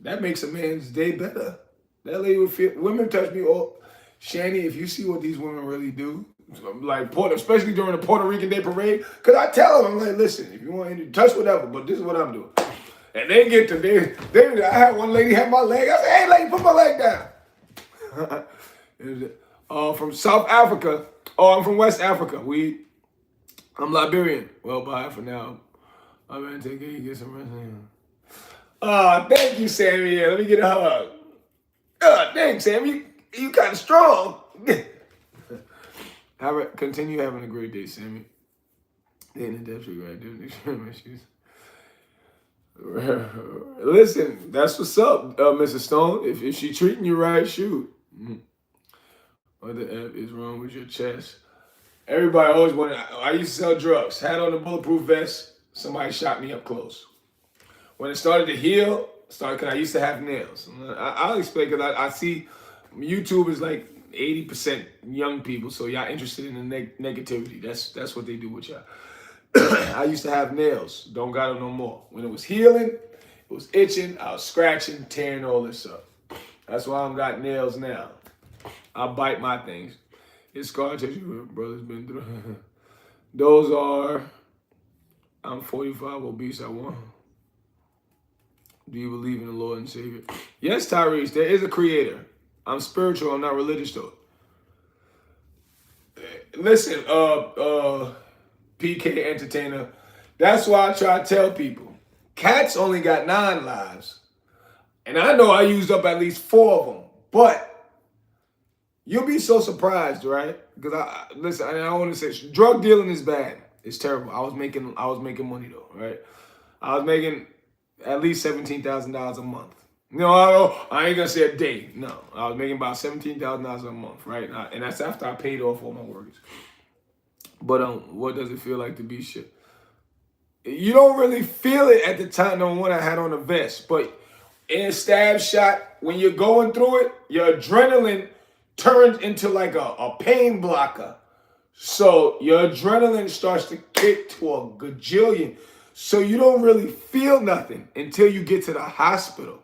Speaker 1: that makes a man's day better. That lady would feel, women touch me all. Shanny, if you see what these women really do, like especially during the Puerto Rican Day Parade, because I tell them, I'm like, listen, if you want to touch whatever, but this is what I'm doing. And they get to, I had one lady have my leg. I said, hey, lady, put my leg down. From South Africa. Oh, I'm from West Africa. I'm Liberian. Well, bye for now. I'm going to take it, get some rest. Thank you, Sammy. Yeah, let me get a hug. Thanks, Sammy. You kind of strong. Continue having a great day, Sammy. In the depths of gratitude. Listen, that's what's up, Mrs. Stone. If she treating you right, shoot. What the F is wrong with your chest? Everybody always wanted. I used to sell drugs. Had on a bulletproof vest. Somebody shot me up close. When it started to heal, because I used to have nails. I'll explain because I see YouTube is like 80% young people, so y'all interested in the negativity. That's what they do with y'all. I used to have nails. Don't got them no more. When it was healing, it was itching. I was scratching, tearing all this up. That's why I've got nails now. I bite my things. It's scar tissue, brother's been through. Those are I'm 45, obese, I want. Do you believe in the Lord and Savior? Yes, Tyrese, there is a creator. I'm spiritual, I'm not religious though. Listen, PK Entertainer, that's why I try to tell people. Cats only got 9 lives. And I know I used up at least 4 of them. But you'll be so surprised, right? Because listen, I want to say drug dealing is bad. It's terrible. I was making money though, right? I was making at least $17,000 a month. No, I ain't gonna say a day. No, I was making about $17,000 a month, right? And that's after I paid off all my workers. But what does it feel like to be shit? You don't really feel it at the time, the one I had on the vest. But in a stab shot, when you're going through it, your adrenaline turns into like a pain blocker. So your adrenaline starts to kick to a gajillion. So you don't really feel nothing until you get to the hospital.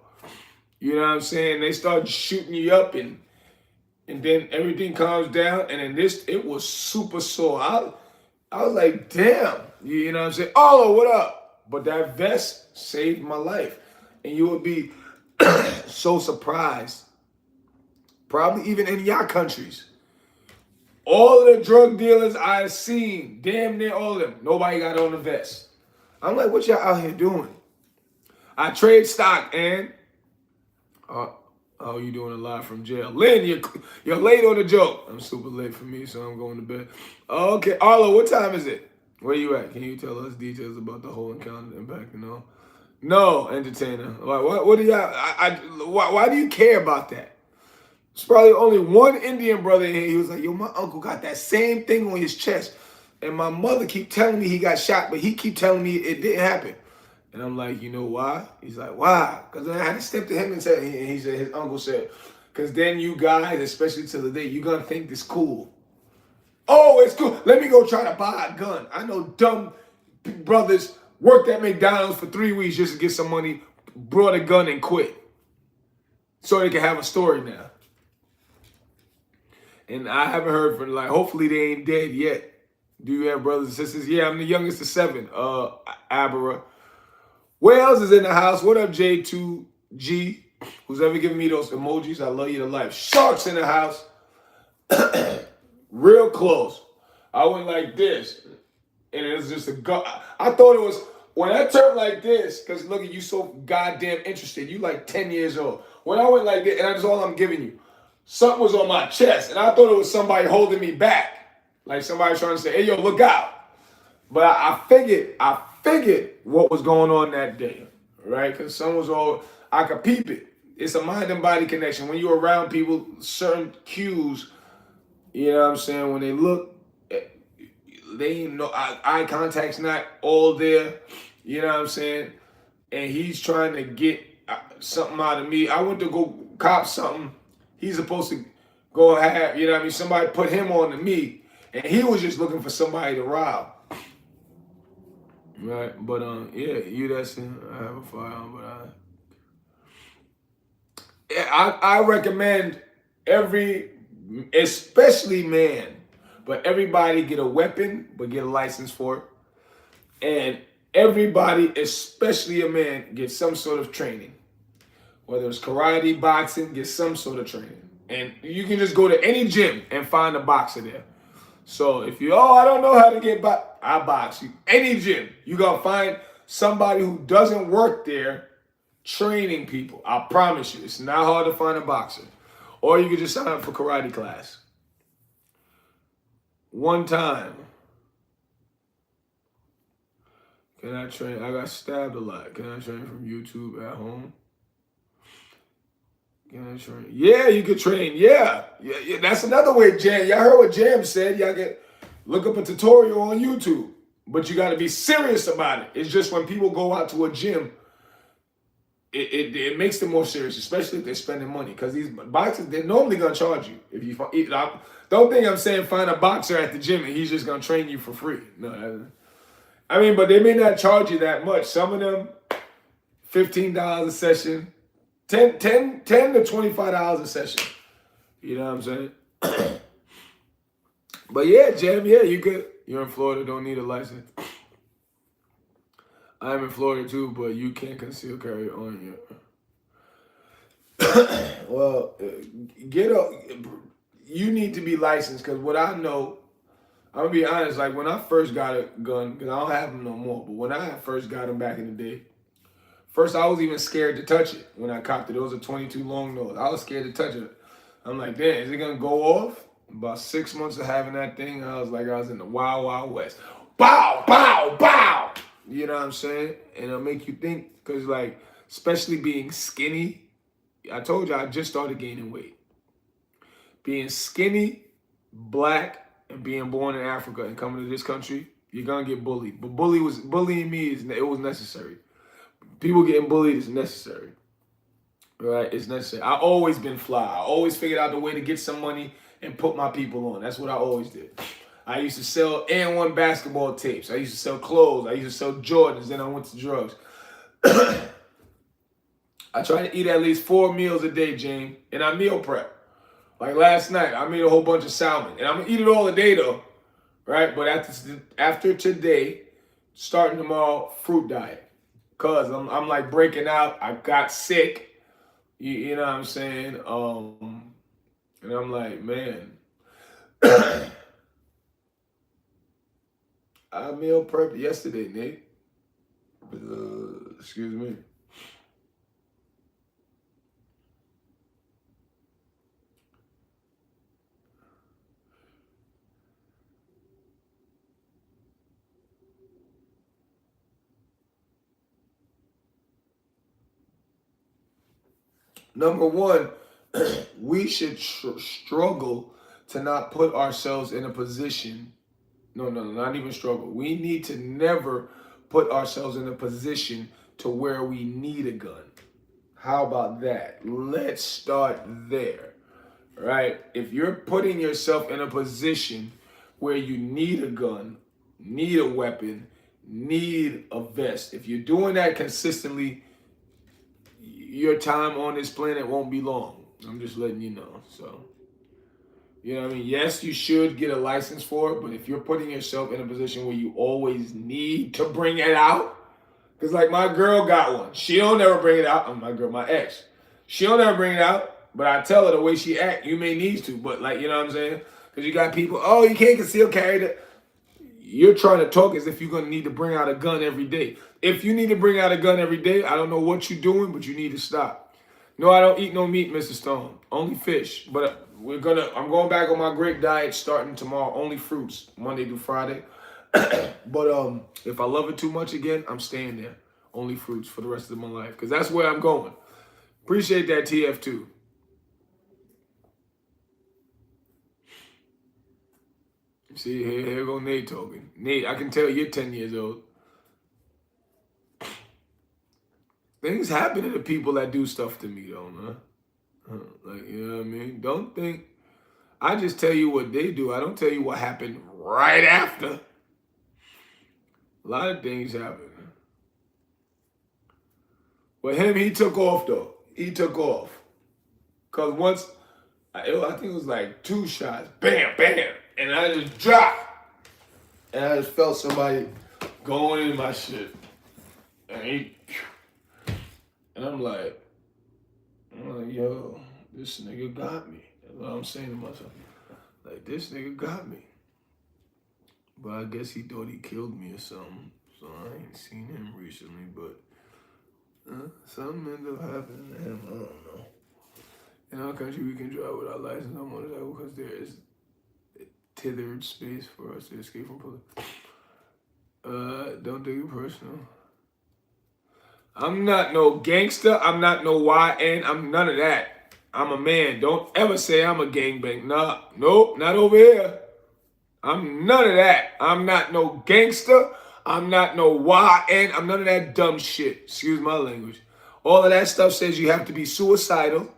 Speaker 1: You know what I'm saying? They start shooting you up and then everything calms down. And then it was super sore. I was like, damn. You know what I'm saying? Oh, what up? But that vest saved my life. And you would be so surprised. Probably even in your countries. All of the drug dealers I've seen, damn near all of them, nobody got on the vest. I'm like, what y'all out here doing? I trade stock, and you doing a live from jail. Lynn, you're late on the joke. I'm super late for me, so I'm going to bed. Okay, Arlo, what time is it? Where you at? Can you tell us details about the whole encounter impact? No, entertainer. What do y'all? Why do you care about that? There's probably only one Indian brother in here. He was like, yo, my uncle got that same thing on his chest. And my mother keep telling me he got shot, but he keep telling me it didn't happen. And I'm like, you know why? He's like, why? Because then I had to step to him and say, his uncle said, because then you guys, especially to the day, you're going to think this cool. Oh, it's cool. Let me go try to buy a gun. I know dumb brothers worked at McDonald's for 3 weeks just to get some money, brought a gun and quit. So they can have a story now. And I haven't heard from, hopefully they ain't dead yet. Do you have brothers and sisters? Yeah, I'm the youngest of 7. Abera. Wales is in the house. What up, J2G? Who's ever giving me those emojis? I love you to life. Sharks in the house. Real close. I went like this. And it was just a gun. I thought it was, when I turned like this, because look at you so goddamn interested. You like 10 years old. When I went like this, and that's all I'm giving you. Something was on my chest, and I thought it was somebody holding me back. Like somebody trying to say, hey, yo, look out. But I figured what was going on that day, right? Because I could peep it. It's a mind and body connection. When you're around people, certain cues, you know what I'm saying? When they look, they know eye contact's not all there, you know what I'm saying? And he's trying to get something out of me. I went to go cop something. He's supposed to go have, you know what I mean? Somebody put him on to me. And he was just looking for somebody to rob. Right? But, yeah, that's it. I have a firearm, but I recommend especially man, but everybody get a weapon, but get a license for it. And everybody, especially a man, get some sort of training. Whether it's karate, boxing, get some sort of training. And you can just go to any gym and find a boxer there. So if I don't know how to get I box you. Any gym, you gonna find somebody who doesn't work there training people. I promise you, it's not hard to find a boxer. Or you can just sign up for karate class. One time, can I train? I got stabbed a lot. Can I train from YouTube at home? Can I train? Yeah, you can train. Yeah. That's another way, Jam. Y'all heard what Jam said. Y'all can look up a tutorial on YouTube. But you got to be serious about it. It's just when people go out to a gym, it makes them more serious, especially if they're spending money. Because these boxers, they're normally going to charge you. Don't think I'm saying find a boxer at the gym and he's just going to train you for free. No, but they may not charge you that much. Some of them, $15 a session. $10 to $25 a session. You know what I'm saying? But yeah, Jam, yeah, you could. You're in Florida, don't need a license. I'm in Florida too, but you can't conceal carry on you. Well, get up. You need to be licensed because what I know, I'm gonna be honest. Like when I first got a gun, because I don't have them no more. But when I first got them back in the day, first I was even scared to touch it. When I copped it, it was a 22 long nose. I was scared to touch it. I'm like, damn, is it gonna go off? About 6 months of having that thing, I was like, I was in the wild, wild west. Bow, bow, bow. You know what I'm saying? And it'll make you think, because like, especially being skinny, I told you I just started gaining weight. Being skinny, black, and being born in Africa and coming to this country, you're gonna get bullied. But bullying me it was necessary. People getting bullied is necessary. Right? It's necessary. I always been fly. I always figured out the way to get some money and put my people on. That's what I always did. I used to sell and1 basketball tapes. I used to sell clothes. I used to sell Jordans. Then I went to drugs. I try to eat at least 4 meals a day, Jane, and I meal prep. Like last night, I made a whole bunch of salmon, and I'm gonna eat it all day though, right? But after today, starting tomorrow, fruit diet, cause I'm like breaking out. I got sick, you know what I'm saying? And I'm like, man, I meal prepped yesterday, Nate. Excuse me. Number one, we should struggle to not put ourselves in a position. No, not even struggle. We need to never put ourselves in a position to where we need a gun. How about that? Let's start there, right? If you're putting yourself in a position where you need a gun, need a weapon, need a vest, if you're doing that consistently, your time on this planet won't be long. I'm just letting you know. So, you know what I mean? Yes, you should get a license for it, but if you're putting yourself in a position where you always need to bring it out, because like my girl got one. She don't ever bring it out. My ex. She don't ever bring it out, but I tell her the way she act, you may need to. But like, you know what I'm saying? Because you got people, oh, you can't conceal carry that. You're trying to talk as if you're going to need to bring out a gun every day. If you need to bring out a gun every day, I don't know what you're doing, but you need to stop. No, I don't eat no meat, Mr. Stone. Only fish. But I'm going back on my great diet starting tomorrow. Only fruits, Monday through Friday. But if I love it too much again, I'm staying there. Only fruits for the rest of my life. Because that's where I'm going. Appreciate that, TF2. See, here go Nate talking. Nate, I can tell you're 10 years old. Things happen to the people that do stuff to me, though, man. Like, you know what I mean? Don't think... I just tell you what they do. I don't tell you what happened right after. A lot of things happen. But him, he took off, though. He took off. Because once... I think it was like 2 shots. Bam, bam. And I just dropped. And I just felt somebody going in my shit. And I'm like, yo, this nigga got me. That's what I'm saying to myself. Like, this nigga got me. But I guess he thought he killed me or something. So I ain't seen him recently, but something ended up happening to him. I don't know. In our country, we can drive without license on motorcycle because there is tethered space for us to escape from police. Don't take it personal. I'm not no gangster. I'm not no YN. I'm none of that. I'm a man. Don't ever say I'm a gangbang. Nah, nope, not over here. I'm none of that. I'm not no gangster. I'm not no YN. I'm none of that dumb shit. Excuse my language. All of that stuff says you have to be suicidal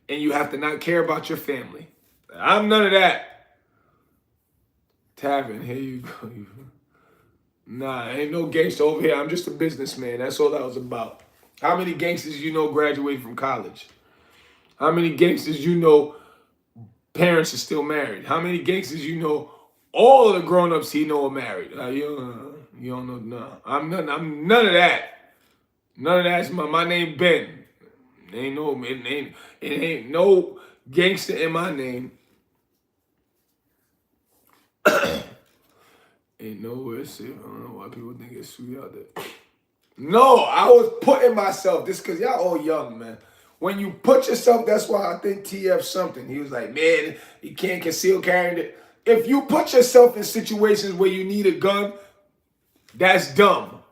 Speaker 1: and you have to not care about your family. I'm none of that. Tavern, here you go. Nah, ain't no gangster over here. I'm just a businessman. That's all that was about. How many gangsters you know graduated from college? How many gangsters you know parents are still married? How many gangsters you know all of the grown-ups he know are married? You You don't know, no. I'm none of that. None of that's my name Ben. It ain't no gangster in my name. Ain't nowhere safe. I don't know why people think it's sweet out there. No, I was putting myself, this because y'all all young, man. When you put yourself, that's why I think TF something. He was like, man, you can't conceal carrying it. If you put yourself in situations where you need a gun, that's dumb.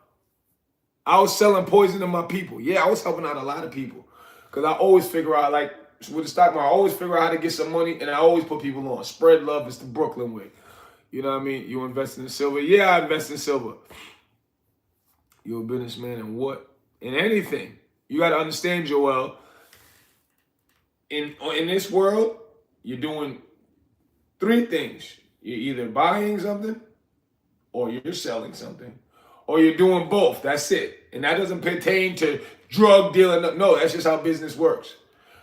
Speaker 1: I was selling poison to my people. Yeah, I was helping out a lot of people. Because I always figure out, like, with the stock market, I always figure out how to get some money, and I always put people on. Spread love is the Brooklyn way. You know what I mean? You invest in silver. Yeah, I invest in silver. You're a businessman in what? In anything. You got to understand, Joel, in this world, you're doing three things. You're either buying something, or you're selling something, or you're doing both. That's it. And that doesn't pertain to drug dealing. No, that's just how business works.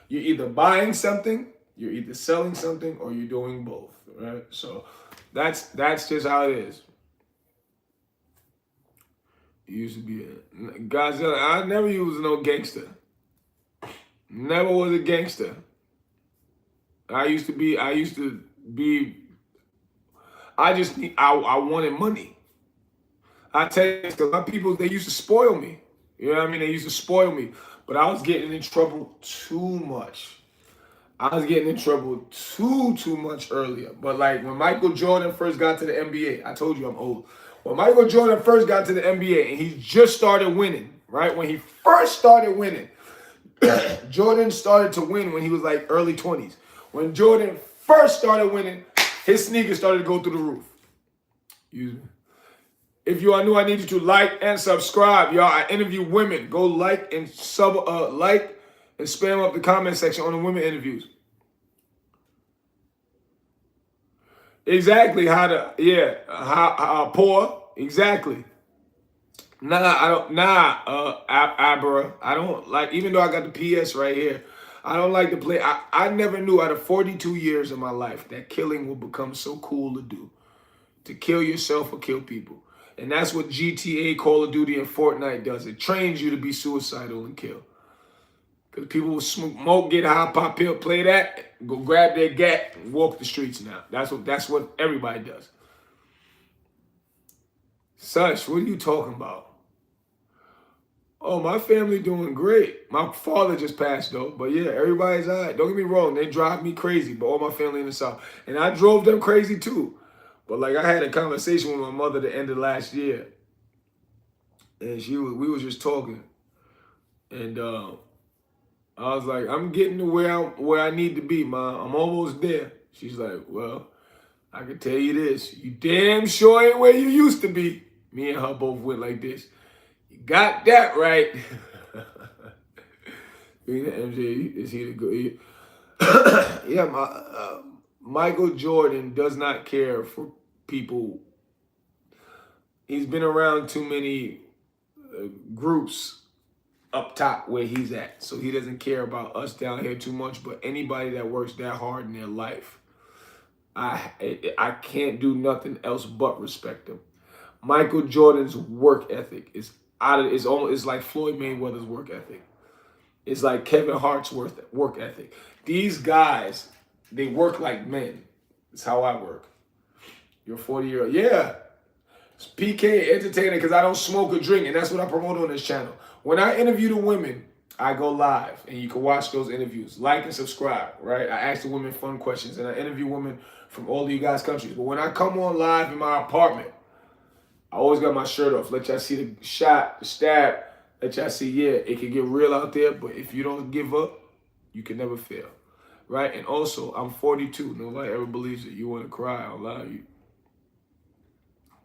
Speaker 1: You're either buying something, you're either selling something, or you're doing both, right? So that's just how it is. You used to be a Godzilla. I never was no gangster. Never was a gangster. I used to be, I wanted money. I tell you, because my people, they used to spoil me. You know what I mean? They used to spoil me. But I was getting in trouble too much. I was getting in trouble too much earlier. But like when Michael Jordan first got to the NBA, I told you I'm old. When Michael Jordan first got to the NBA and he just started winning, right? When he first started winning, Jordan started to win when he was like early 20s. When Jordan first started winning, his sneakers started to go through the roof. If you are new, I need you to like and subscribe, y'all. I interview women. Go like and spam up the comment section on the women interviews. Exactly how poor. Exactly. Abra. I don't like, even though I got the PS right here, I don't like to play. I never knew out of 42 years of my life that killing will become so cool to do. To kill yourself or kill people. And that's what GTA, Call of Duty, and Fortnite does. It trains you to be suicidal and kill. Because people will smoke, get high, pop pill, play that, go grab their gat, and walk the streets now. That's what everybody does. Such, what are you talking about? Oh, my family doing great. My father just passed though. But yeah, everybody's all right. Don't get me wrong, they drive me crazy, but all my family in the South. And I drove them crazy too. But like I had a conversation with my mother the end of last year. And we was just talking. And I was like, I'm getting to where I need to be, Ma. I'm almost there. She's like, well, I can tell you this. You damn sure ain't where you used to be. Me and her both went like this. You got that right. MJ is here to go. Yeah, Michael Jordan does not care for people. He's been around too many groups up top where he's at. So he doesn't care about us down here too much, but anybody that works that hard in their life, I can't do nothing else but respect him. Michael Jordan's work ethic is it's like Floyd Mayweather's work ethic. It's like Kevin Hart's work ethic. These guys, they work like men. It's how I work. You're 40-year-old. Yeah. It's PK entertaining because I don't smoke or drink, and that's what I promote on this channel. When I interview the women, I go live, and you can watch those interviews. Like and subscribe, right? I ask the women fun questions, and I interview women from all of you guys' countries. But when I come on live in my apartment, I always got my shirt off. Let y'all see the shot, the stab. Let y'all see, yeah, it can get real out there, but if you don't give up, you can never fail, right? And also, I'm 42. Nobody ever believes it. You want to cry, I'll allow you.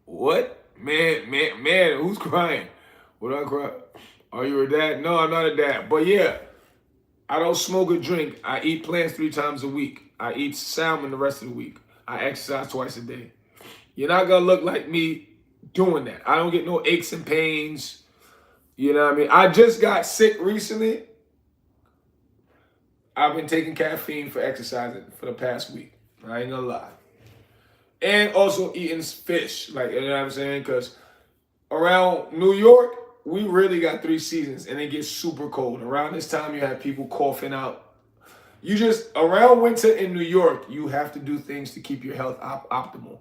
Speaker 1: What? Man, who's crying? Would I cry? Are you a dad? No, I'm not a dad. But yeah, I don't smoke or drink. I eat plants 3 times a week. I eat salmon the rest of the week. I exercise twice a day. You're not going to look like me doing that. I don't get no aches and pains. You know what I mean? I just got sick recently. I've been taking caffeine for exercising for the past week. I ain't gonna lie. And also eating fish. Like, you know what I'm saying? Because around New York, we really got 3 seasons, and it gets super cold. Around this time, you have people coughing out. You just, around winter in New York, you have to do things to keep your health optimal.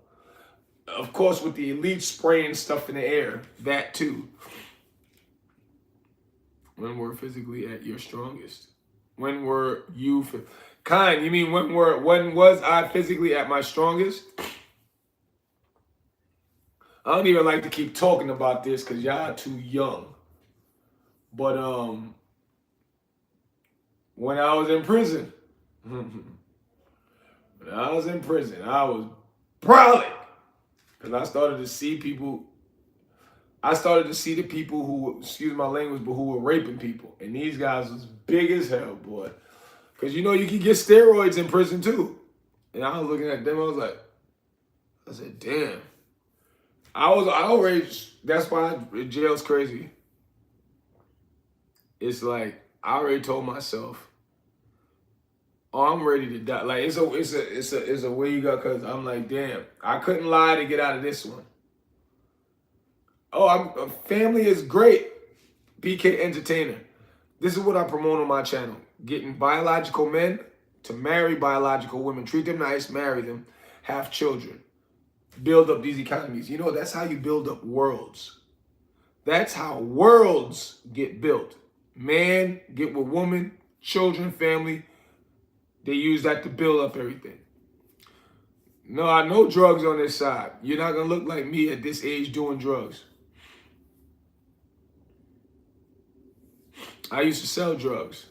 Speaker 1: Of course, with the elite spraying stuff in the air, that too. When we're physically at your strongest. When were you, kind, you mean when was I physically at my strongest? I don't even like to keep talking about this because y'all too young. But when I was in prison, I was brolic. Because I started to see the people who, excuse my language, but who were raping people. And these guys was big as hell, boy. Because you know you can get steroids in prison too. And I was looking at them, I said, damn. I was outraged. That's why jail's crazy. It's like, I already told myself, oh, I'm ready to die. Like, it's a way you got, because I'm like, damn, I couldn't lie to get out of this one. Oh, family is great. BK Entertainer. This is what I promote on my channel. Getting biological men to marry biological women. Treat them nice, marry them, have children. Build up these economies. You know, that's how you build up worlds. That's how worlds get built. Man, get with woman, children, family. They use that to build up everything. No, I know drugs on this side. You're not going to look like me at this age doing drugs. I used to sell drugs.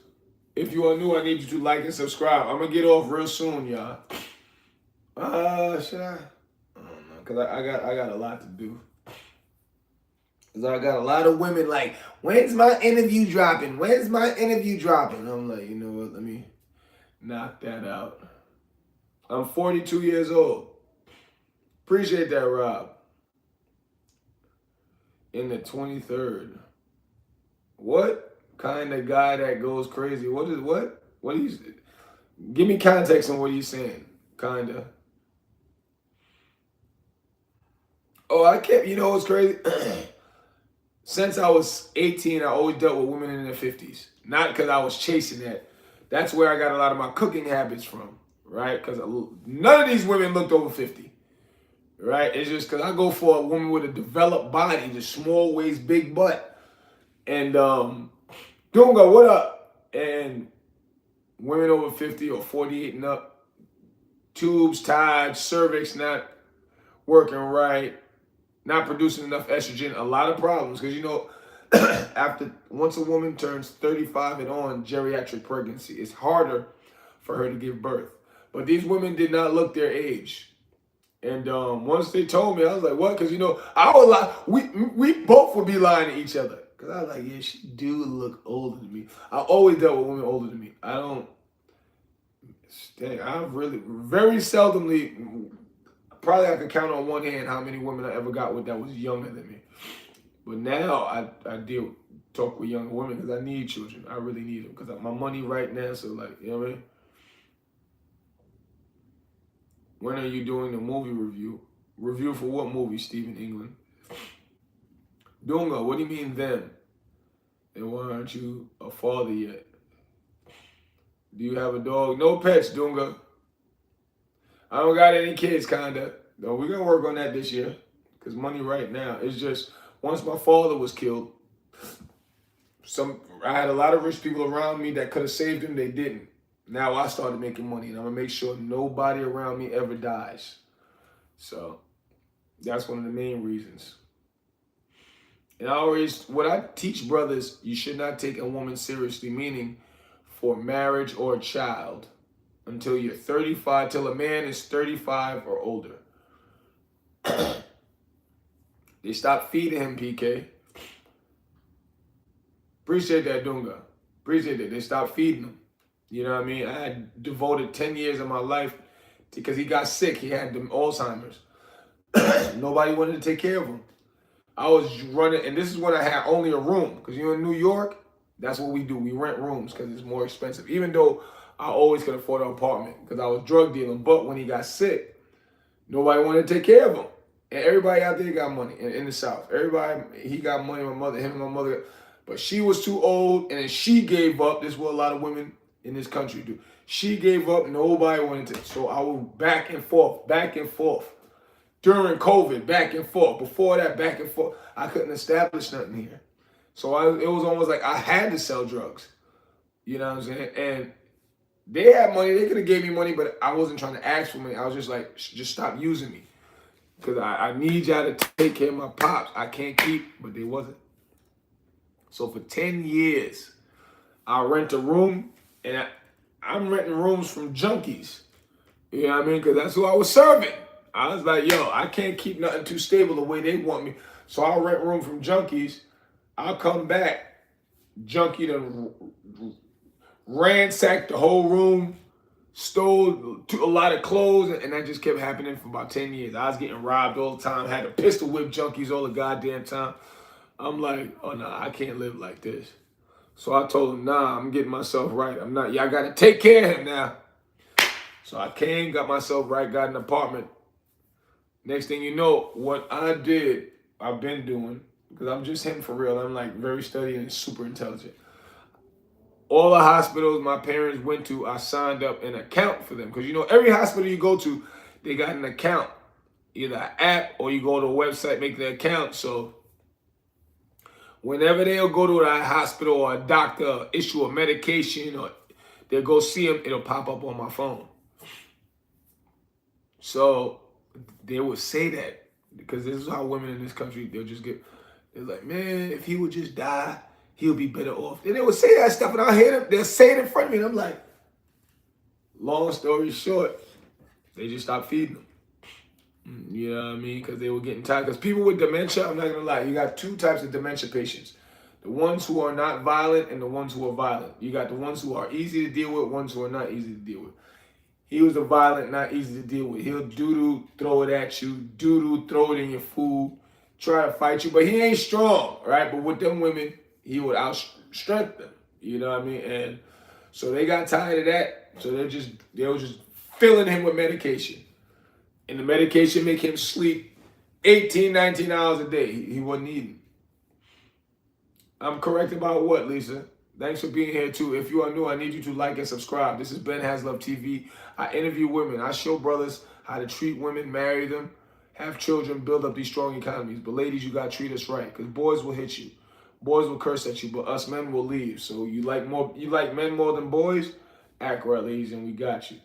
Speaker 1: If you are new, I need you to like and subscribe. I'm going to get off real soon, y'all. Should I? I don't know, because I got a lot to do. Because I got a lot of women like, when's my interview dropping? When's my interview dropping? I'm like, you know what? Let me knock that out. I'm 42 years old. Appreciate that, Rob. In the 23rd. What kind of guy that goes crazy? What? What are you? Give me context on what he's saying. Kinda. Oh, I kept, you know what's crazy? Since I was 18, I always dealt with women in their 50s. Not because I was chasing that. That's where I got a lot of my cooking habits from, right? Because none of these women looked over 50, right? It's just because I go for a woman with a developed body, just small waist, big butt. And Dunga, what up? And women over 50 or 48 and up, tubes tied, cervix not working right, not producing enough estrogen, a lot of problems. Because, you know, once a woman turns 35 and on, geriatric pregnancy, it's harder for her to give birth. But these women did not look their age. And once they told me, I was like, what? Because, you know, I was like, we both would be lying to each other. Because I was like, yeah, she do look older than me. I always dealt with women older than me. I really, very seldomly, probably I could count on one hand how many women I ever got with that was younger than me. But now I talk with younger women because I need children. I really need them because my money right now, so like, you know what I mean? When are you doing the movie review? Review for what movie, Stephen England? Dunga, what do you mean them? And why aren't you a father yet? Do you have a dog? No pets, Dunga. I don't got any kids, kinda. No, we're gonna work on that this year. Because money right now, it's just, once my father was killed, I had a lot of rich people around me that could have saved him, they didn't. Now I started making money, and I'm gonna make sure nobody around me ever dies. So that's one of the main reasons. And what I teach brothers, you should not take a woman seriously, meaning for marriage or a child, until you're 35, till a man is 35 or older. They stop feeding him, PK. Appreciate that, Dunga. Appreciate it. They stopped feeding him. You know what I mean? I had devoted 10 years of my life because he got sick. He had Alzheimer's. Nobody wanted to take care of him. I was running, and this is when I had only a room. Because you're in New York, that's what we do. We rent rooms because it's more expensive. Even though I always could afford an apartment because I was drug dealing. But when he got sick, nobody wanted to take care of him. And everybody out there got money in the South. Everybody, he got money, my mother, him and my mother. But she was too old, and then she gave up. This is what a lot of women in this country do. She gave up, nobody wanted to. So I was back and forth, back and forth. During COVID, back and forth. Before that, back and forth. I couldn't establish nothing here. So it was almost like I had to sell drugs. You know what I'm saying? And they had money. They could have gave me money, but I wasn't trying to ask for money. I was just like, just stop using me. Because I need y'all to take care of my pops. I can't keep, but they wasn't. So for 10 years, I rent a room, and I'm renting rooms from junkies. You know what I mean? Because that's who I was serving. I was like, yo, I can't keep nothing too stable the way they want me. So I'll rent room from junkies. I'll come back. Junkie done ransacked the whole room, stole a lot of clothes, and that just kept happening for about 10 years. I was getting robbed all the time, had to pistol whip junkies all the goddamn time. I'm like, oh, no, I can't live like this. So I told him, nah, I'm getting myself right. I'm not, y'all got to take care of him now. So I came, got myself right, got an apartment. Next thing you know, what I did, I've been doing, because I'm just him for real. I'm like very steady and super intelligent. All the hospitals my parents went to, I signed up an account for them. Because, you know, every hospital you go to, they got an account. Either an app or you go to a website, make the account. So whenever they'll go to a hospital or a doctor, issue a medication, or they'll go see them, it'll pop up on my phone. So they would say that. Because this is how women in this country, they're like, man, if he would just die, he'll be better off. And they would say that stuff, and I hear them, they'll say it in front of me, and I'm like, long story short, they just stopped feeding them. You know what I mean? Because they were getting tired. Because people with dementia, I'm not going to lie, you got two types of dementia patients. The ones who are not violent and the ones who are violent. You got the ones who are easy to deal with, ones who are not easy to deal with. He was the violent, not easy to deal with. He'll doo-doo, throw it at you. Doo-doo, throw it in your food. Try to fight you. But he ain't strong, right? But with them women, he would outstrength them. You know what I mean? And so they got tired of that. So they were just filling him with medication. And the medication make him sleep 18, 19 hours a day. He wasn't eating. I'm correct about what, Lisa? Thanks for being here, too. If you are new, I need you to like and subscribe. This is BenHasLuv TV. I interview women. I show brothers how to treat women, marry them, have children, build up these strong economies. But ladies, you got to treat us right, because boys will hit you. Boys will curse at you, but us men will leave. So you like men more than boys? Act right, ladies, and we got you.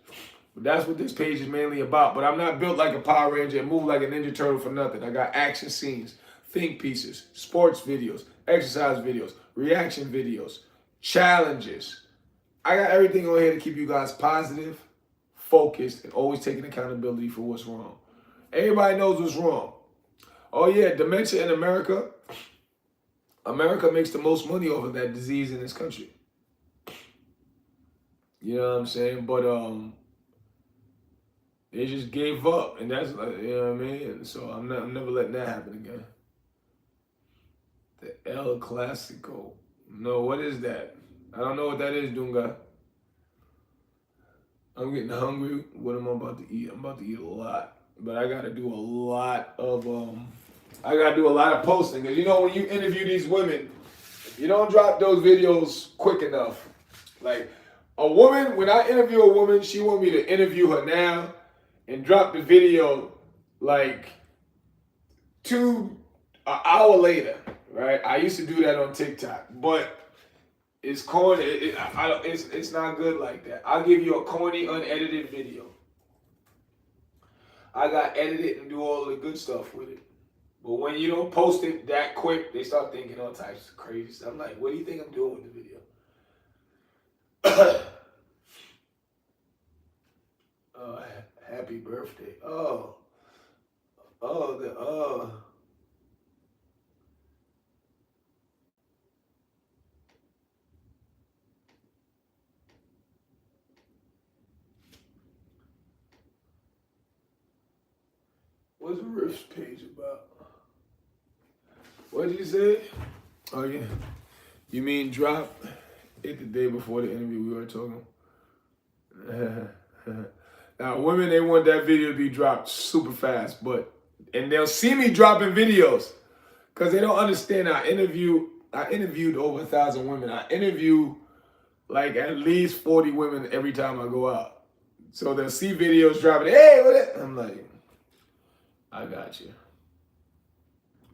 Speaker 1: But that's what this page is mainly about. But I'm not built like a Power Ranger and move like a Ninja Turtle for nothing. I got action scenes, think pieces, sports videos, exercise videos, reaction videos, challenges. I got everything on here to keep you guys positive, focused, and always taking accountability for what's wrong. Everybody knows what's wrong. Oh yeah, dementia in America. America makes the most money off of that disease in this country. You know what I'm saying? But they just gave up, and that's, you know what I mean? And so I'm never letting that happen again. The El Clasico. No, what is that? I don't know what that is, Dunga. I'm getting hungry. What am I about to eat? I'm about to eat a lot. But I gotta do a lot of posting. Because you know, when you interview these women, you don't drop those videos quick enough. Like a woman, when I interview a woman, she want me to interview her now and drop the video like an hour later, right? I used to do that on TikTok, but it's corny. It's not good like that. I'll give you a corny, unedited video. I got edited and do all the good stuff with it. But when you don't post it that quick, they start thinking all types of crazy stuff. I'm like, what do you think I'm doing with the video? Happy birthday. What's Riff's page about? What did you say? Oh yeah. You mean drop it the day before the interview we were talking? Now, women, they want that video to be dropped super fast, but And they'll see me dropping videos because they don't understand. I interviewed over 1,000 women. I interview like at least 40 women every time I go out. So they'll see videos dropping. Hey, what it? I'm like, I got you.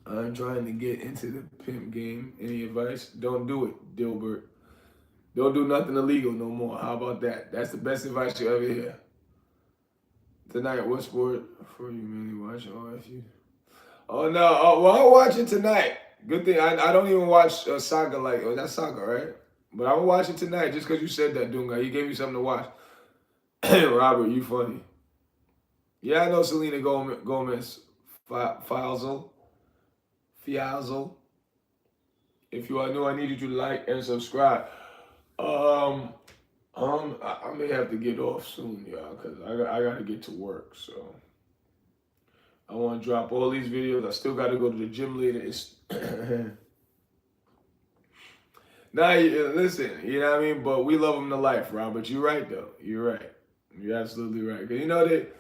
Speaker 1: I'm trying to get into the pimp game. Any advice? Don't do it, Dilbert. Don't do nothing illegal no more. How about that? That's the best advice you'll ever hear. Tonight, what sport for you mainly watching? Oh, if you. Oh no. Oh, well, I'll watch it tonight. Good thing I don't even watch soccer like. Oh, that's soccer, right? But I'm gonna watch it tonight just because you said that, Dunga. You gave me something to watch. Robert, you funny. Yeah, I know Selena Gomez. Fiazzo. If you are new, I need you to like and subscribe. I may have to get off soon, y'all, because I got to get to work. So I want to drop all these videos. I still got to go to the gym later. It's nah, listen, you know what I mean? But we love them to life, Robert. You're right, though. You're right. You're absolutely right. Because you know that,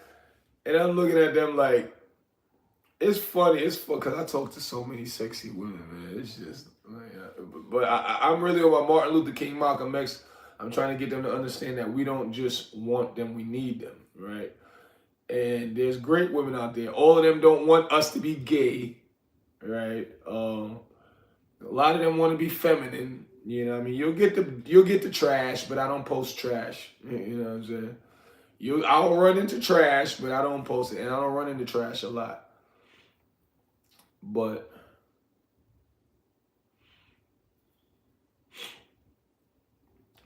Speaker 1: and I'm looking at them like, it's funny. It's fun because I talk to so many sexy women, man. It's just, but I'm really on my Martin Luther King, Malcolm X. I'm trying to get them to understand that we don't just want them, we need them, right? And there's great women out there. All of them don't want us to be gay, right? A lot of them want to be feminine. You know what I mean? You'll get the trash, but I don't post trash. You know what I'm saying? I'll run into trash, but I don't post it. And I don't run into trash a lot. But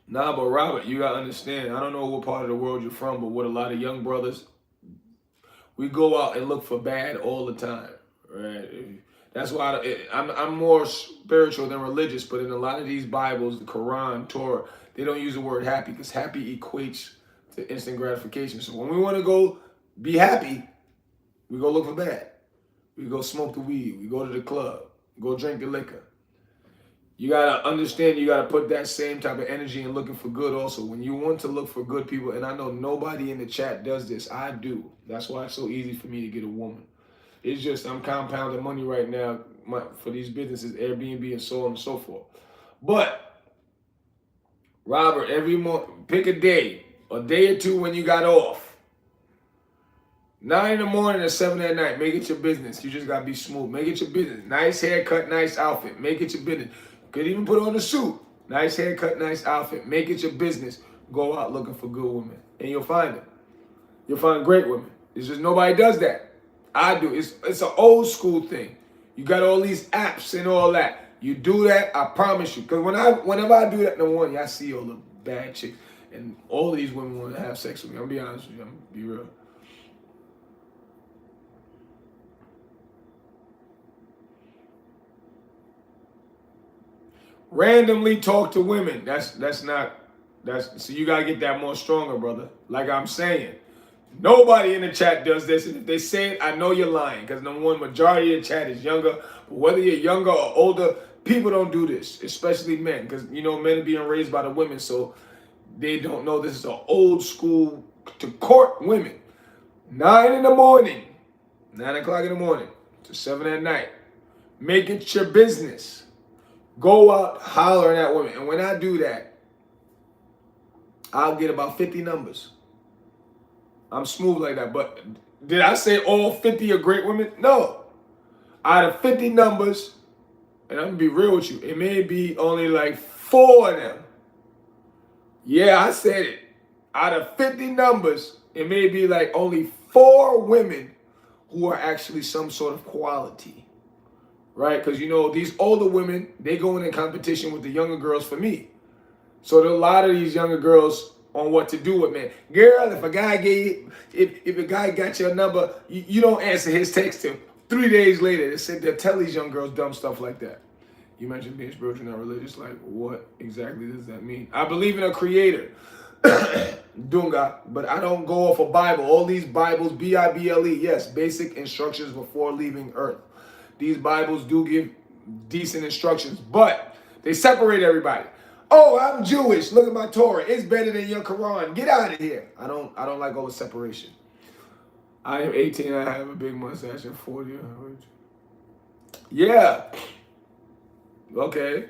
Speaker 1: nah, but Robert, you gotta understand. I don't know what part of the world you're from, but with a lot of young brothers, we go out and look for bad all the time, right? That's why I'm more spiritual than religious. But in a lot of these Bibles, the Quran, Torah, they don't use the word happy because happy equates to instant gratification. So when we want to go be happy, we go look for bad. We go smoke the weed. We go to the club. Go drink the liquor. You got to understand, you got to put that same type of energy in looking for good also. When you want to look for good people, and I know nobody in the chat does this. I do. That's why it's so easy for me to get a woman. It's just I'm compounding money right now for these businesses, Airbnb and so on and so forth. But, Robert, every month, pick a day or two when you got off. 9 in the morning or 7 at night. Make it your business. You just got to be smooth. Make it your business. Nice haircut, nice outfit. Make it your business. Could even put on a suit. Nice haircut, nice outfit. Make it your business. Go out looking for good women. And you'll find them. You'll find great women. It's just nobody does that. I do. It's an old school thing. You got all these apps and all that. You do that, I promise you. Because whenever I do that, number one, I see all the bad chicks. And all of these women want to have sex with me. I'm going to be honest with you. I'm going to be real. Randomly talk to women. So you gotta get that more stronger, brother. Like I'm saying, nobody in the chat does this, and if they say it, I know you're lying. Because number one, majority of the chat is younger. But whether you're younger or older, people don't do this, especially men. Because you know, men are being raised by the women, so they don't know this is an old school to court women. 9 in the morning, 9 o'clock in the morning to 7 at night. Make it your business. Go out hollering at women. And when I do that, I'll get about 50 numbers. I'm smooth like that. But did I say all 50 are great women? No. Out of 50 numbers, and I'm going to be real with you, it may be only like 4 of them. Yeah, I said it. Out of 50 numbers, it may be like only 4 women who are actually some sort of quality. Right? Because, you know, these older women, they go in competition with the younger girls for me. So there are a lot of these younger girls on what to do with men. Girl, if a guy got your number, you don't answer his text him. 3 days later, they said they'll tell these young girls dumb stuff like that. You mentioned being spiritual, not religious. Like, what exactly does that mean? I believe in a creator. Dunga, but I don't go off a Bible. All these Bibles, B-I-B-L-E, yes, basic instructions before leaving earth. These Bibles do give decent instructions, but they separate everybody. Oh, I'm Jewish. Look at my Torah. It's better than your Quran. Get out of here. I don't like all the separation. I am 18. I have a big mustache at 40. Yeah. Okay.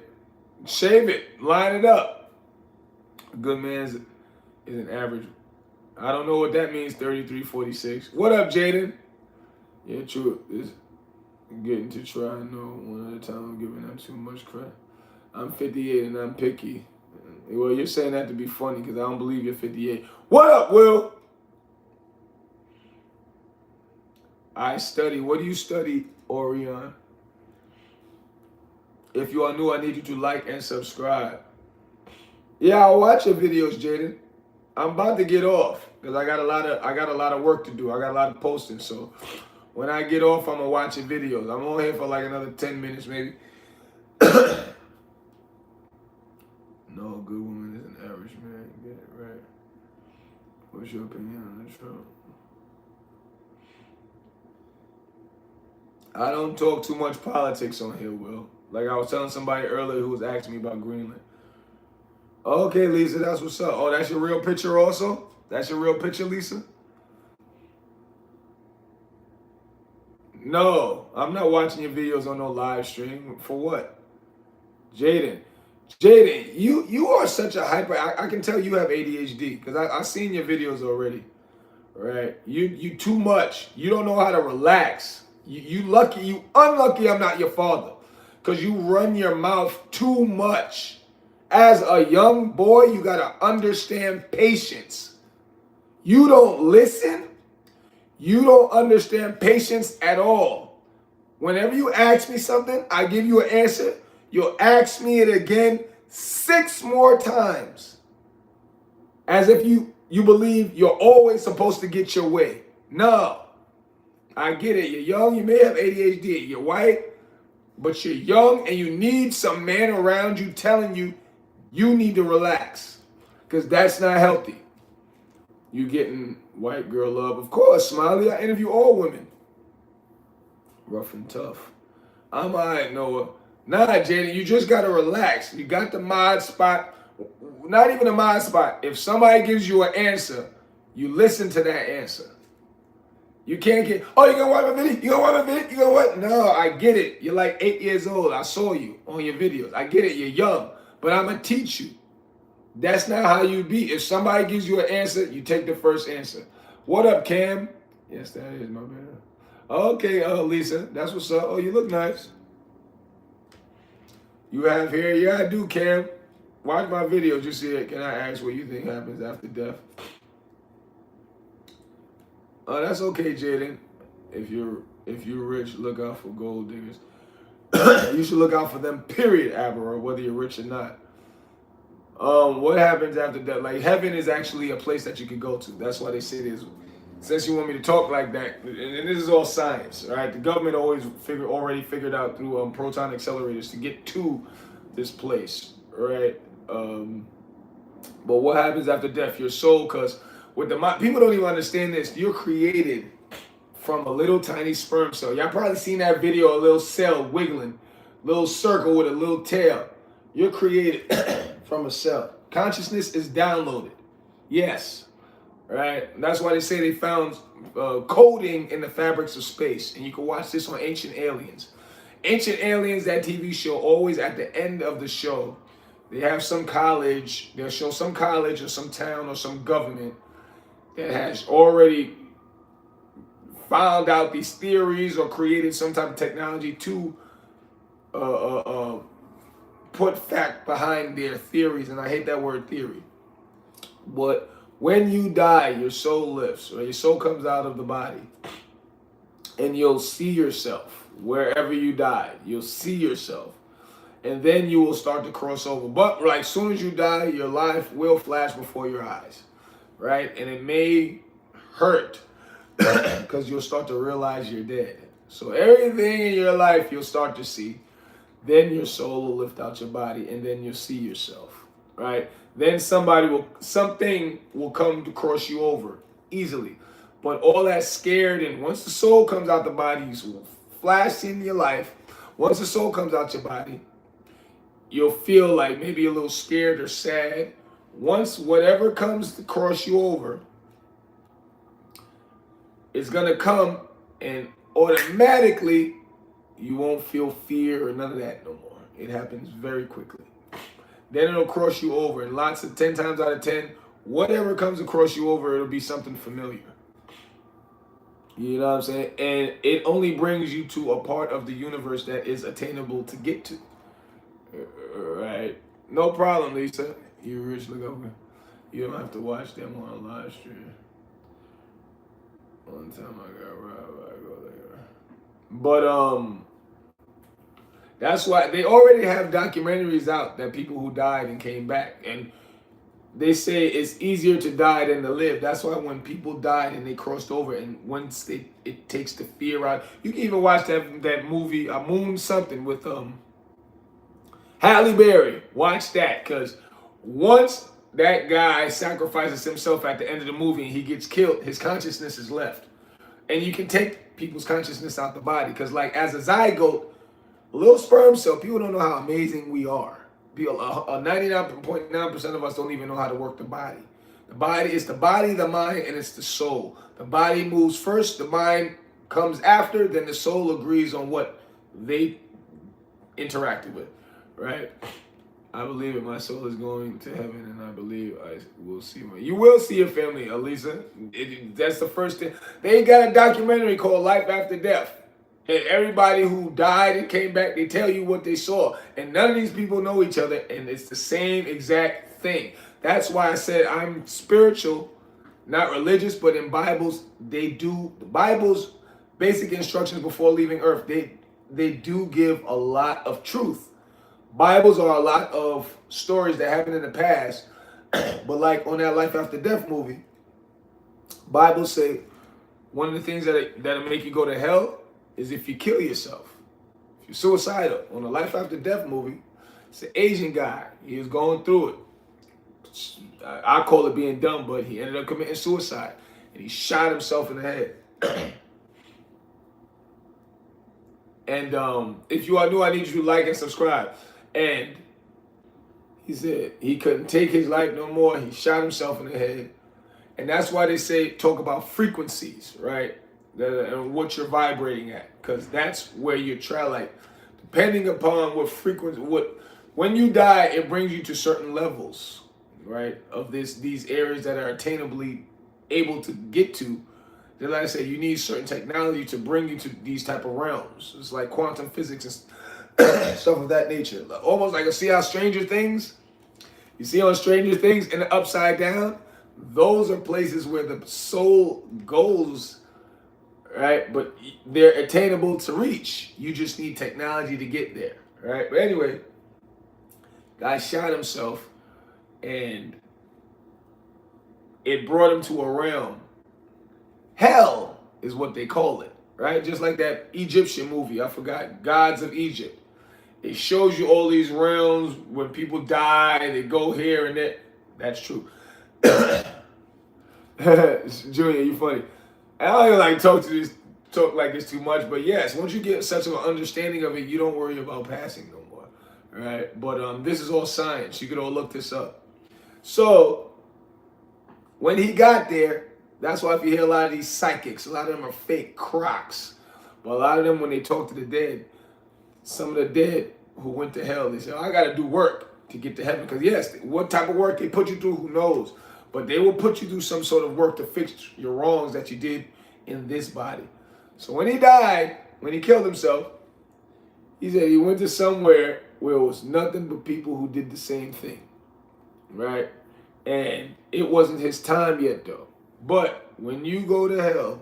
Speaker 1: Shave it. Line it up. A good man's is an average. I don't know what that means. 33, 46. What up, Jaden? Yeah, true. It's getting to try. No, one at a time. I'm giving them too much credit. I'm 58 and I'm picky. Well, you're saying that to be funny because I don't believe you're 58. What up, Will? I study. What do you study, Orion? If you are new, I need you to like and subscribe. Yeah, I'll watch your videos, Jaden. I'm about to get off because I got a lot of work to do. I got a lot of posting. So when I get off, I'm gonna watch your videos. I'm on here for like another 10 minutes, maybe. No, good woman is an average man. Get it right. What's your opinion on this show? I don't talk too much politics on here, Will. Like I was telling somebody earlier who was asking me about Greenland. Okay, Lisa, that's what's up. Oh, that's your real picture also? That's your real picture, Lisa? No, I'm not watching your videos on no live stream. For what? Jaden, you are such a hyper. I can tell you have ADHD because I've seen your videos already. Right? You too much. You don't know how to relax. You unlucky I'm not your father because you run your mouth too much. As a young boy, you gotta understand patience. You don't listen. You don't understand patience at all. Whenever you ask me something, I give you an answer. You'll ask me it again 6 more times. As if you believe you're always supposed to get your way. No. I get it. You're young. You may have ADHD. You're white. But you're young and you need some man around you telling you you need to relax. Because that's not healthy. You getting white girl love. Of course, Smiley. I interview all women. Rough and tough. I'm all right, Noah. Nah, Jaden, you just got to relax. You got the mod spot. Not even a mod spot. If somebody gives you an answer, you listen to that answer. You can't get, oh, you gonna watch my video? You gonna watch my video? You gonna what? No, I get it. You're like 8 years old. I saw you on your videos. I get it. You're young. But I'm gonna teach you. That's not how you be. If somebody gives you an answer, you take the first answer. What up, Cam? Yes, that is my man. Okay, Lisa, that's what's up. Oh, you look nice. You have hair? Yeah, I do, Cam. Watch my videos. You see it. Can I ask what you think happens after death? That's okay, Jaden. If you're rich, look out for gold diggers. You should look out for them, period, Abra, whether you're rich or not. What happens after death? Like, heaven is actually a place that you can go to. That's why they say this. Since you want me to talk like that, and this is all science, all right? The government already figured out through proton accelerators to get to this place, all right? But what happens after death? Your soul, because with the people don't even understand this. You're created from a little tiny sperm cell. Y'all probably seen that video, a little cell wiggling, little circle with a little tail. You're created from a cell. Consciousness is downloaded. Yes. Right? That's why they say they found coding in the fabrics of space. And you can watch this on Ancient Aliens. Ancient Aliens, that TV show, always at the end of the show, they have some college, they'll show some college or some town or some government that has already found out these theories or created some type of technology to put fact behind their theories. And I hate that word theory. But when you die, your soul lifts, or your soul comes out of the body, and you'll see yourself wherever you die. You'll see yourself, and then you will start to cross over. But like, as soon as you die, your life will flash before your eyes, right? And it may hurt because you'll start to realize you're dead. So everything in your life you'll start to see. Then your soul will lift out your body, and then you'll see yourself, right? Then something will come to cross you over easily. But all that scared, and once the soul comes out the body, you flash in your life. Once the soul comes out your body, you'll feel like maybe a little scared or sad. Once whatever comes to cross you over, it's gonna come, and automatically you won't feel fear or none of that no more. It happens very quickly. Then it'll cross you over, and 10 times out of 10, whatever comes across you over, it'll be something familiar. You know what I'm saying? And it only brings you to a part of the universe that is attainable to get to. Right? No problem, Lisa. You originally over. You don't have to watch them on a live stream. One time I got robbed, I go there. But that's why they already have documentaries out that people who died and came back, and they say it's easier to die than to live. That's why when people died and they crossed over, and once it takes the fear out. You can even watch that movie, Moon something with Halle Berry. Watch that, because once that guy sacrifices himself at the end of the movie and he gets killed, his consciousness is left. And you can take people's consciousness out the body, because like as a zygote, a little sperm cell, people don't know how amazing we are. 99.9% of us don't even know how to work the body. The body is the body, the mind, and it's the soul. The body moves first, the mind comes after, then the soul agrees on what they interacted with, right? I believe it. My soul is going to heaven, and I believe I will see you will see your family, Elisa. That's the first thing. They got a documentary called Life After Death. And everybody who died and came back, they tell you what they saw. And none of these people know each other, and it's the same exact thing. That's why I said I'm spiritual, not religious, but in Bibles, the Bible's basic instructions before leaving earth, they do give a lot of truth. Bibles are a lot of stories that happened in the past, but like on that Life After Death movie, Bibles say one of the things that'll make you go to hell is if you kill yourself. If you're suicidal. On the Life After Death movie, it's an Asian guy. He was going through it. I call it being dumb, but he ended up committing suicide. And he shot himself in the head. And if you are new, I need you to like and subscribe. And he said he couldn't take his life no more. He shot himself in the head. And that's why they say, talk about frequencies, right? And what you're vibrating at, because that's where you're like, depending upon what frequency, when you die, it brings you to certain levels, right, of these areas that are attainably able to get to. Then, like I said, you need certain technology to bring you to these type of realms. It's like quantum physics and stuff of that nature. Almost like, see how Stranger Things, you see on Stranger Things in the Upside Down, those are places where the soul goes. Right, but they're attainable to reach. You just need technology to get there, right? But anyway, guy shot himself, and it brought him to a realm. Hell is what they call it, right? Just like that Egyptian movie, I forgot, Gods of Egypt. It shows you all these realms. When people die, they go here and there. That's true. Junior, you funny. I don't even like talk like this too much, but yes, once you get such an understanding of it, you don't worry about passing no more, right? But this is all science. You could all look this up. So when he got there, that's why if you hear a lot of these psychics, a lot of them are fake crocs. But a lot of them, when they talk to the dead, some of the dead who went to hell, they say, oh, I got to do work to get to heaven. Because yes, what type of work they put you through, who knows? But they will put you through some sort of work to fix your wrongs that you did in this body. So when he died, when he killed himself, he said he went to somewhere where it was nothing but people who did the same thing, right? And it wasn't his time yet, though. But when you go to hell,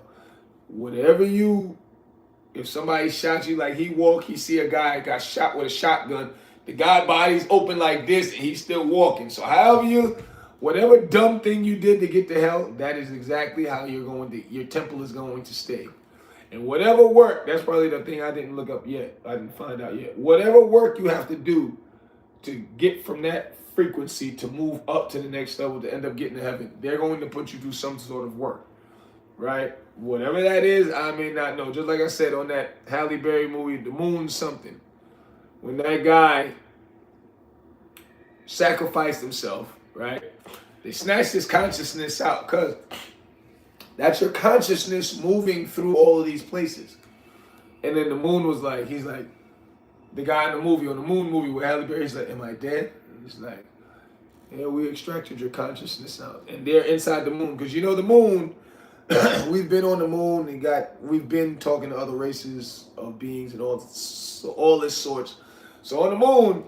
Speaker 1: if somebody shot you, like he see a guy got shot with a shotgun, the guy's body's open like this and he's still walking. So whatever dumb thing you did to get to hell, that is exactly how your temple is going to stay. And whatever work, that's probably the thing I didn't look up yet. I didn't find out yet. Whatever work you have to do to get from that frequency to move up to the next level to end up getting to heaven, they're going to put you through some sort of work, right? Whatever that is, I may not know. Just like I said on that Halle Berry movie, The Moon something, when that guy sacrificed himself, right? They snatched his consciousness out because That's your consciousness moving through all of these places. And then the moon was like, he's like, the guy in the movie, on the moon movie with Halle Berry, he's like, am I dead? And he's like, yeah, we extracted your consciousness out. And they're inside the moon. Because you know the moon, we've been on the moon and we've been talking to other races of beings and all this sorts. So on the moon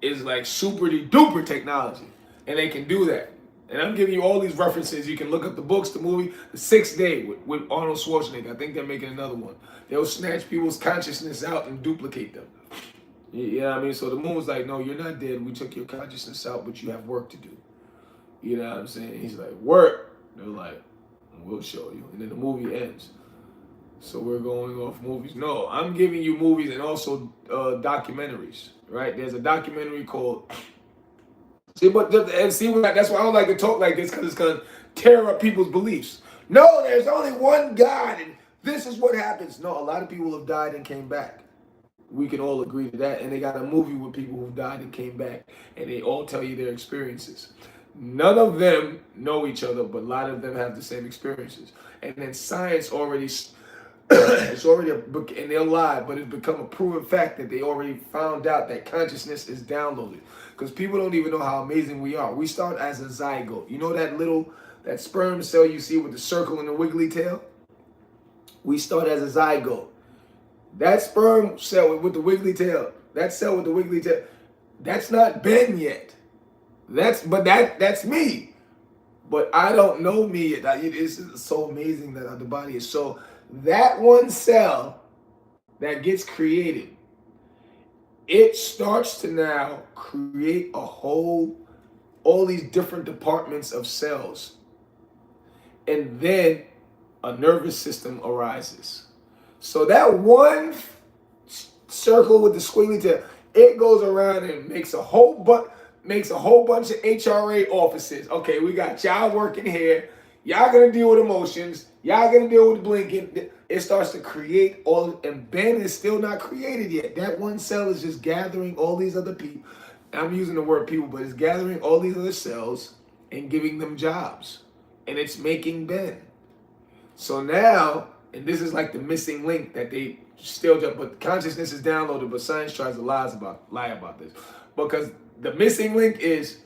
Speaker 1: is like super duper technology. And they can do that. And I'm giving you all these references. You can look up the books, the movie, The Sixth Day with Arnold Schwarzenegger. I think they're making another one. They'll snatch people's consciousness out and duplicate them. You know what I mean? So the moon was like, no, you're not dead. We took your consciousness out, but you have work to do. You know what I'm saying? He's like, work. They're like, we'll show you. And then the movie ends. So we're going off movies. No, I'm giving you movies and also documentaries, right? There's a documentary called... See, that's why I don't like to talk like this, because it's going to tear up people's beliefs. No, there's only one God, and this is what happens. No, a lot of people have died and came back. We can all agree to that. And they got a movie with people who've died and came back, and they all tell you their experiences. None of them know each other, but a lot of them have the same experiences. And then science already, and they'll lie, but it's become a proven fact that they already found out that consciousness is downloaded. Because people don't even know how amazing we are. We start as a zygote. You know that sperm cell you see with the circle and the wiggly tail? We start as a zygote. That sperm cell with the wiggly tail, that cell with the wiggly tail, that's not Ben yet. That's me. But I don't know me yet. It's so amazing that the body is so... That one cell that gets created, it starts to now create all these different departments of cells. And then a nervous system arises. So that one circle with the squiggly tail, it goes around and makes a whole bunch of HRA offices. Okay, we got y'all working here. Y'all gonna deal with emotions. Y'all gonna deal with blinking. It starts to create and Ben is still not created yet. That one cell is just gathering all these other people. I'm using the word people, but it's gathering all these other cells and giving them jobs. And it's making Ben. So now, and this is like the missing link that they still do, but consciousness is downloaded, but science tries to lie about this. Because the missing link is,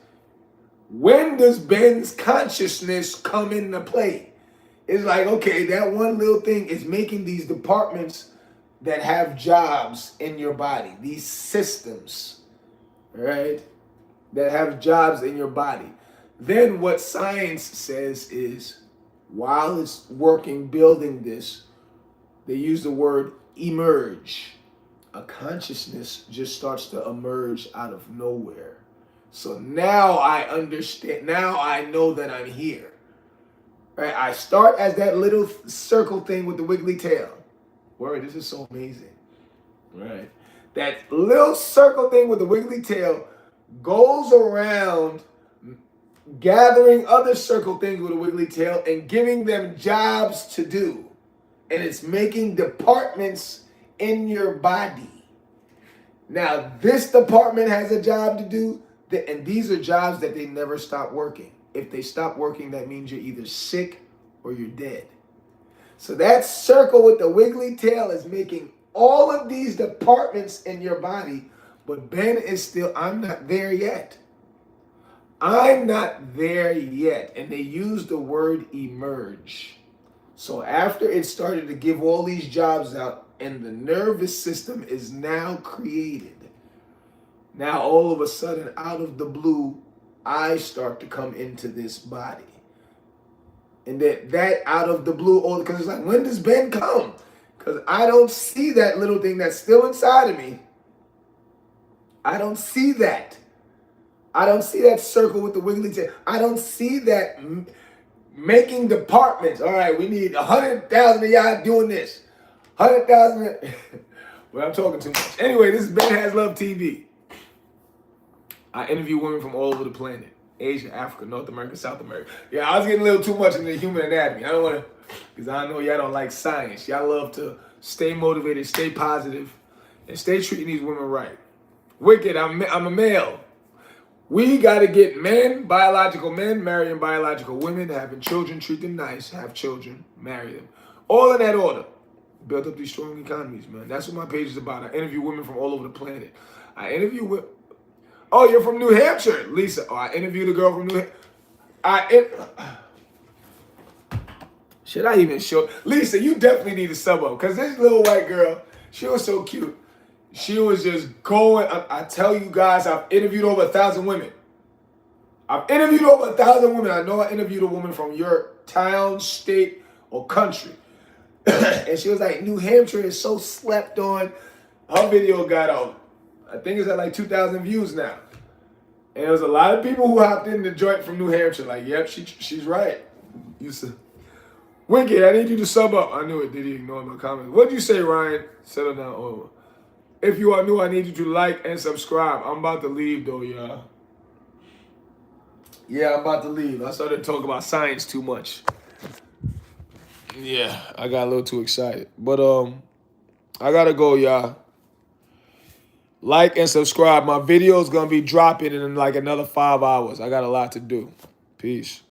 Speaker 1: when does Ben's consciousness come into play? It's like, okay, that one little thing is making these departments that have jobs in your body, these systems, right, that have jobs in your body. Then what science says is, while it's working, building this, they use the word emerge. A consciousness just starts to emerge out of nowhere. So now I understand, now I know that I'm here. Right? I start as that little circle thing with the wiggly tail. Word, this is so amazing. Right? That little circle thing with the wiggly tail goes around gathering other circle things with a wiggly tail and giving them jobs to do. And it's making departments in your body. Now, this department has a job to do, and these are jobs that they never stop working. If they stop working, that means you're either sick or you're dead. So that circle with the wiggly tail is making all of these departments in your body, but Ben is still, I'm not there yet. I'm not there yet. And they use the word emerge. So after it started to give all these jobs out, and the nervous system is now created, now all of a sudden, out of the blue, I start to come into this body. And that out of the blue, because it's like, when does Ben come? Because I don't see that little thing that's still inside of me. I don't see that. I don't see that circle with the wiggly tail. I don't see that making departments. All right, we need 100,000 of y'all doing this. 100,000. Well, I'm talking too much. Anyway, this is BenHasLuv TV. I interview women from all over the planet. Asia, Africa, North America, South America. Yeah, I was getting a little too much into the human anatomy. I don't want to, because I know y'all don't like science. Y'all love to stay motivated, stay positive, and stay treating these women right. Wicked, I'm a male. We got to get men, biological men, marrying biological women, having children, treat them nice, have children, marry them. All in that order. Build up these strong economies, man. That's what my page is about. I interview women from all over the planet. I interview with. Oh, you're from New Hampshire, Lisa. Oh, I interviewed a girl from New Hampshire. Should I even show? Lisa, you definitely need to sub up because this little white girl, she was so cute. She was just going. I tell you guys, I've interviewed over 1,000 women. I've interviewed over 1,000 women. I know I interviewed a woman from your town, state, or country. And she was like, New Hampshire is so slept on. Her video got out. I think it's at like 2,000 views now. And there was a lot of people who hopped in the joint from New Hampshire. Like, yep, she's right. You said, Wicked, I need you to sub up. I knew it. Did he ignore my comment? What'd you say, Ryan? Settle down. Oh. If you are new, I need you to like and subscribe. I'm about to leave, though, y'all. Yeah, I'm about to leave. I started talking about science too much. Yeah, I got a little too excited. But I gotta go, y'all. Like and subscribe. My video is gonna be dropping in like another 5 hours. I got a lot to do. Peace.